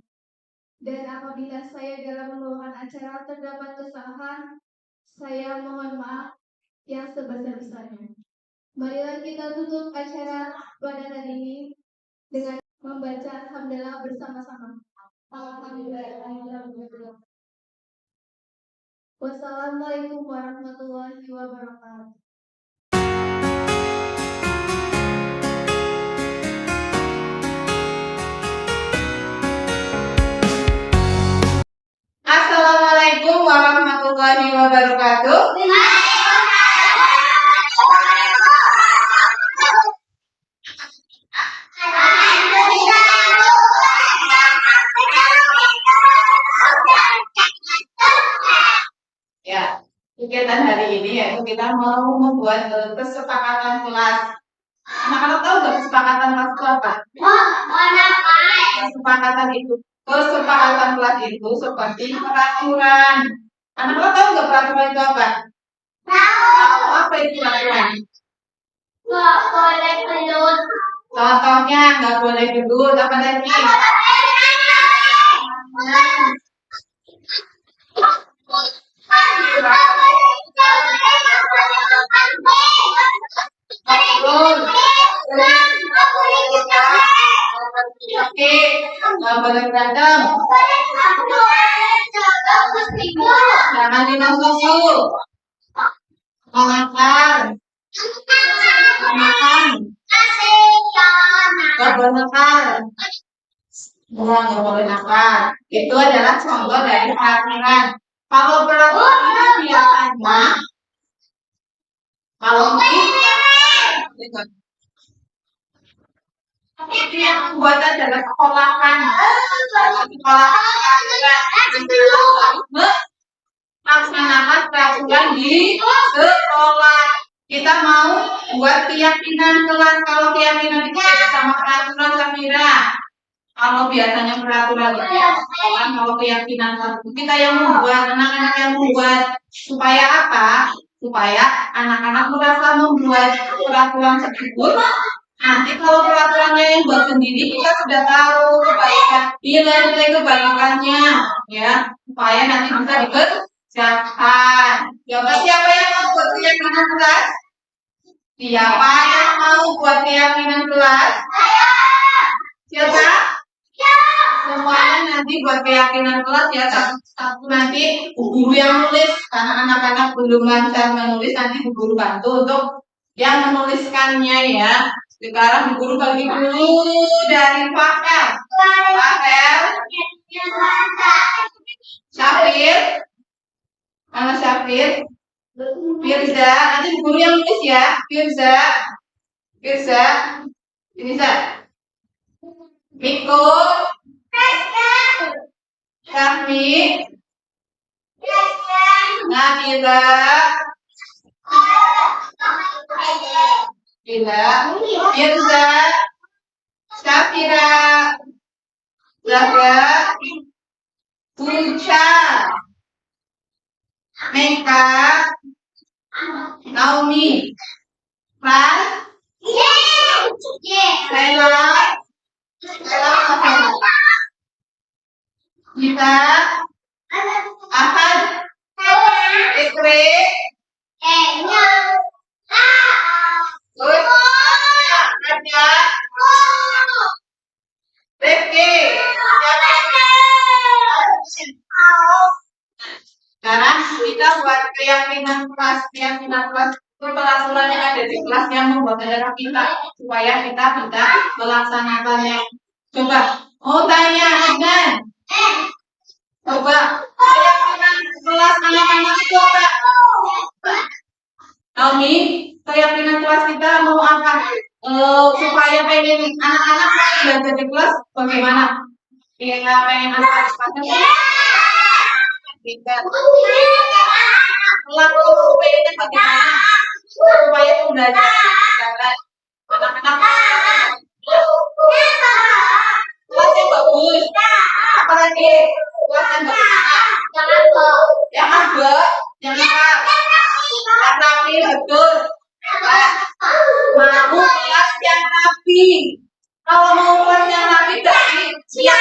Dan apabila saya dalam membawakan acara terdapat kesalahan, saya mohon maaf yang sebesar-besarnya. Marilah kita tutup acara pada hari ini dengan membaca hamdalah bersama-sama. Alhamdulillah. Wassalamualaikum warahmatullahi wabarakatuh. Assalamualaikum warahmatullahi wabarakatuh. Ya, kegiatan hari ini yaitu kita mau membuat kesepakatan kelas. Anak-anak tahu nggak kesepakatan kelas itu apa? Kesepakatan kelas itu seperti peraturan. Anak-anak tahu nggak peraturan itu apa? Tahu. Apa itu peraturan? Nggak boleh gendut. Contohnya nggak boleh gendut. Apa lagi? boleh berantem. Jangan minum susu. Makan. Gak boleh makan. Nggak boleh makan. Itu adalah contoh dari peraturan. Kalau peraturan ini biasanya, kalau itu yang membuat adalah sekolahan. Laksanakan peraturan di sekolah. Kita mau buat keyakinan kelas. Kalau keyakinan itu sama peraturan Safira. Kalau biasanya peraturan itu kalau keyakinan kita yang membuat, anak-anak yang membuat. Supaya apa? Supaya anak-anak merasa membuat peraturan tersebut. Nanti kalau peraturannya yang buat sendiri kita sudah tahu kebaikan, nilai kebaikannya, ya, supaya nanti bisa dikerjakan. Siapa yang mau buat keyakinan kelas? Siapa yang mau buat keyakinan kelas? Siapa? Semuanya nanti buat keyakinan kelas ya. Satu nanti guru yang nulis karena anak-anak belum lancar menulis, nanti guru bantu untuk yang menuliskannya ya. Sekarang guru bagi dulu dari Fahel. Syafir. Mana Syafir? Firza. Nanti guru yang nulis ya. Firza. Ini Sa. Miko. Kami. Nabila. Firza, Syafira, Zahra, Punca, Meka, Naomi, Fran, Lela, Gita, Ahad, Ikri, ada Rifki. Sekarang kita buat keyakinan kelas itu peraturan yang ada di kelas yang membuat adalah kita supaya kita bisa melaksanakannya. Coba, mau tanya Adnan. Coba keyakinan kelas anak-anak itu apa? Naomi, keyakinan kelas kita mau apa? Supaya pengen anak-anak belajar di kelas bagaimana? Kita pengen anak-anak belajar. Lalu pengen bagaimana? Supaya belajar anak-anak kelas yang bagus. Apalagi kelas yang bagus. Yang agak, yang rapi betul. Mau kelas yang rapi. Kalau mau kelas yang rapi dari siap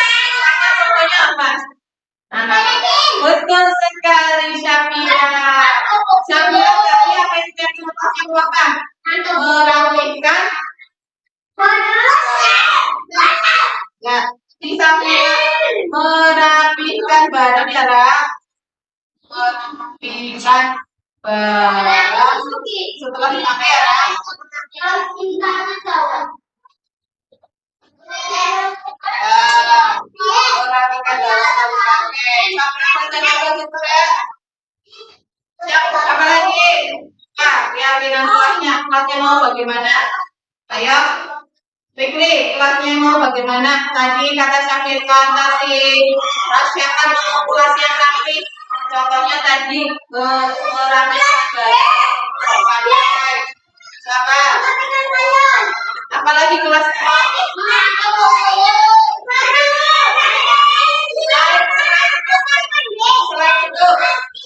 semuanya apa? Betul sekali Syafira. Syafira tadi apa yang kita lakukan? Merapikan. Ya, si Syafira merapikan barang ya, merapikan barang setelah dipakai ya. Merapikan barang apa lagi? Keyakinan kelasnya mau bagaimana? Ayo, Fikri, kelasnya mau bagaimana? Tadi kata Syafira tadi rahasiakan kelas yang rapi. Contohnya tadi merapikan barang. Siapa? Apalagi kelas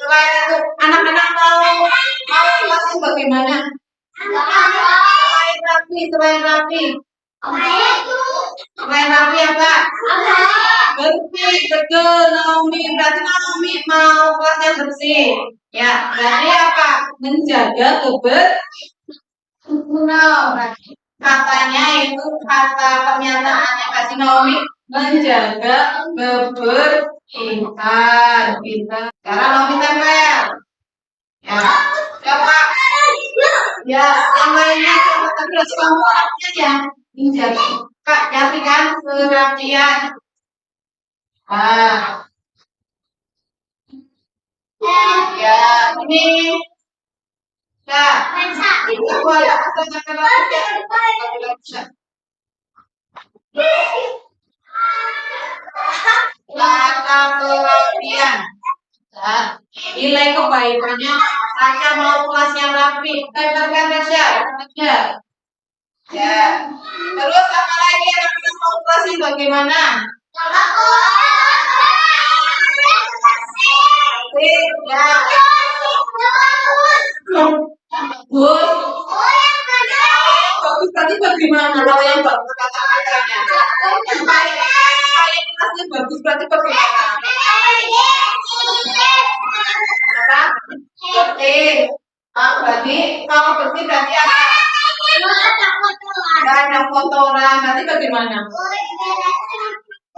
selain itu anak-anak mau kelasnya bagaimana? Selain rapi apa? Betul Naomi, berarti Naomi mau kelasnya bersih. Ya, berarti apa? Menjaga kebersihan. Katanya itu kata pernyataannya kasih Naomi menjaga kebersihan. Kita sekarang Naomi tempel. Ya, coba. Ya, yang lainnya coba terus kamu aja menjaga. Kak, kan kerapian. Ah, ya, ini. Kak, itu ada asal kerapian. Kata kerapian. Nilai kebaikannya Tasya mau kelasnya rapi. Tempelkan Tasya. Ya. Terus apa lagi yang kita mau kelasnya bagaimana? Ya. Bagus tadi bagaimana? Kalau yang bagus kata-katanya. Yang kelasnya bagus berarti bagaimana? Apa? Bersih. Berarti kalau bersih berarti apa? Ada kotoran. Berarti bagaimana?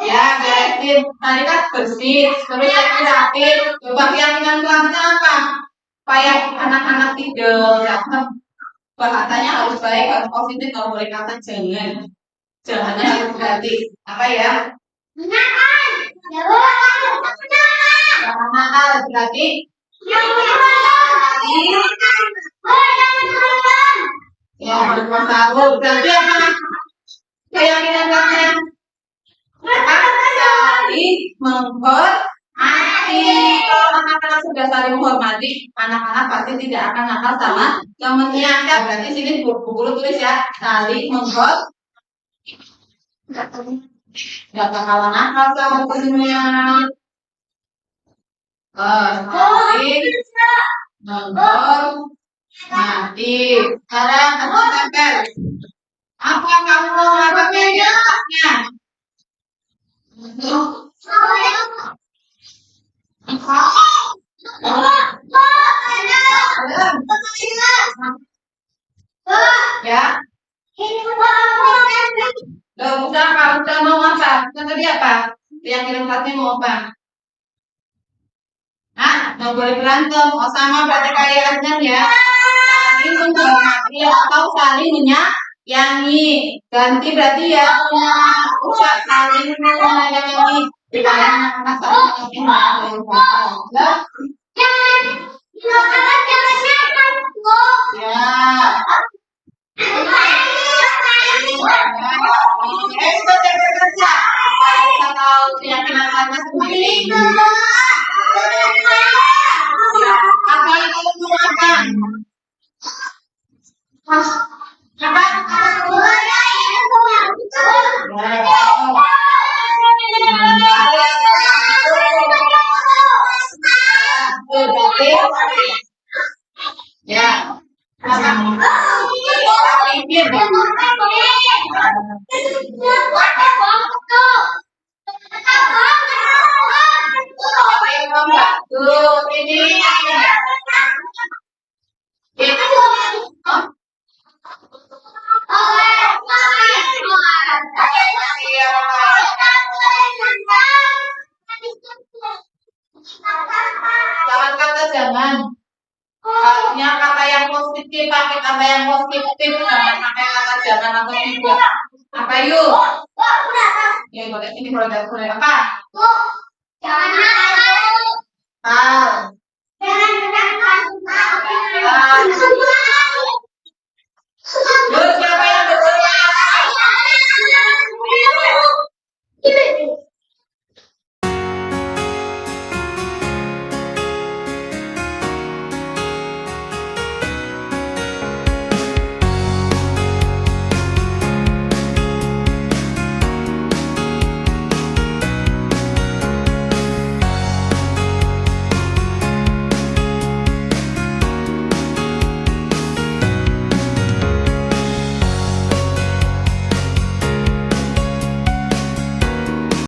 Ya, beresin. Tadi kan bersih. Terus lagi rapi. Coba keyakinan kelasnya apa? Supaya anak-anak tidur. Bahasanya harus baik, harus positif. Kalau boleh kata jangan. Jangannya harus berarti. Apa ya? Jangan nakal berarti. Ya, berpengaruh. Berarti apa? Keyakinan kelasnya saling menghormati. Kalau anak-anak sudah saling menghormati, anak-anak pasti tidak akan nakal sama temannya. Berarti sini buku tulis ya, saling menghormati. Gak bakalan nakal sama temennya. Saling menghormati. Sekarang kamu tempel. Apa kamu mau apa keyakinannya? Ya. Udah kalau udah mau apa? Tadi apa? Keyakinan kelasnya mau apa? Nggak boleh berantem. Oh sama berarti kayaknya ya. Saling menghormati atau saling menyayangi. Ganti berarti ya ucap saling menyayangi. Anak-anak saling menyayangi. Kalau keyakinan kelasnya sendiri. Apa yang kamu mau makan? Ya. Jangan kata jangan. Artinya kata yang positif, pakai kata yang positif, jangan pakai kata jangan atau tidak. Apa yuk? Ya boleh sini produk apa?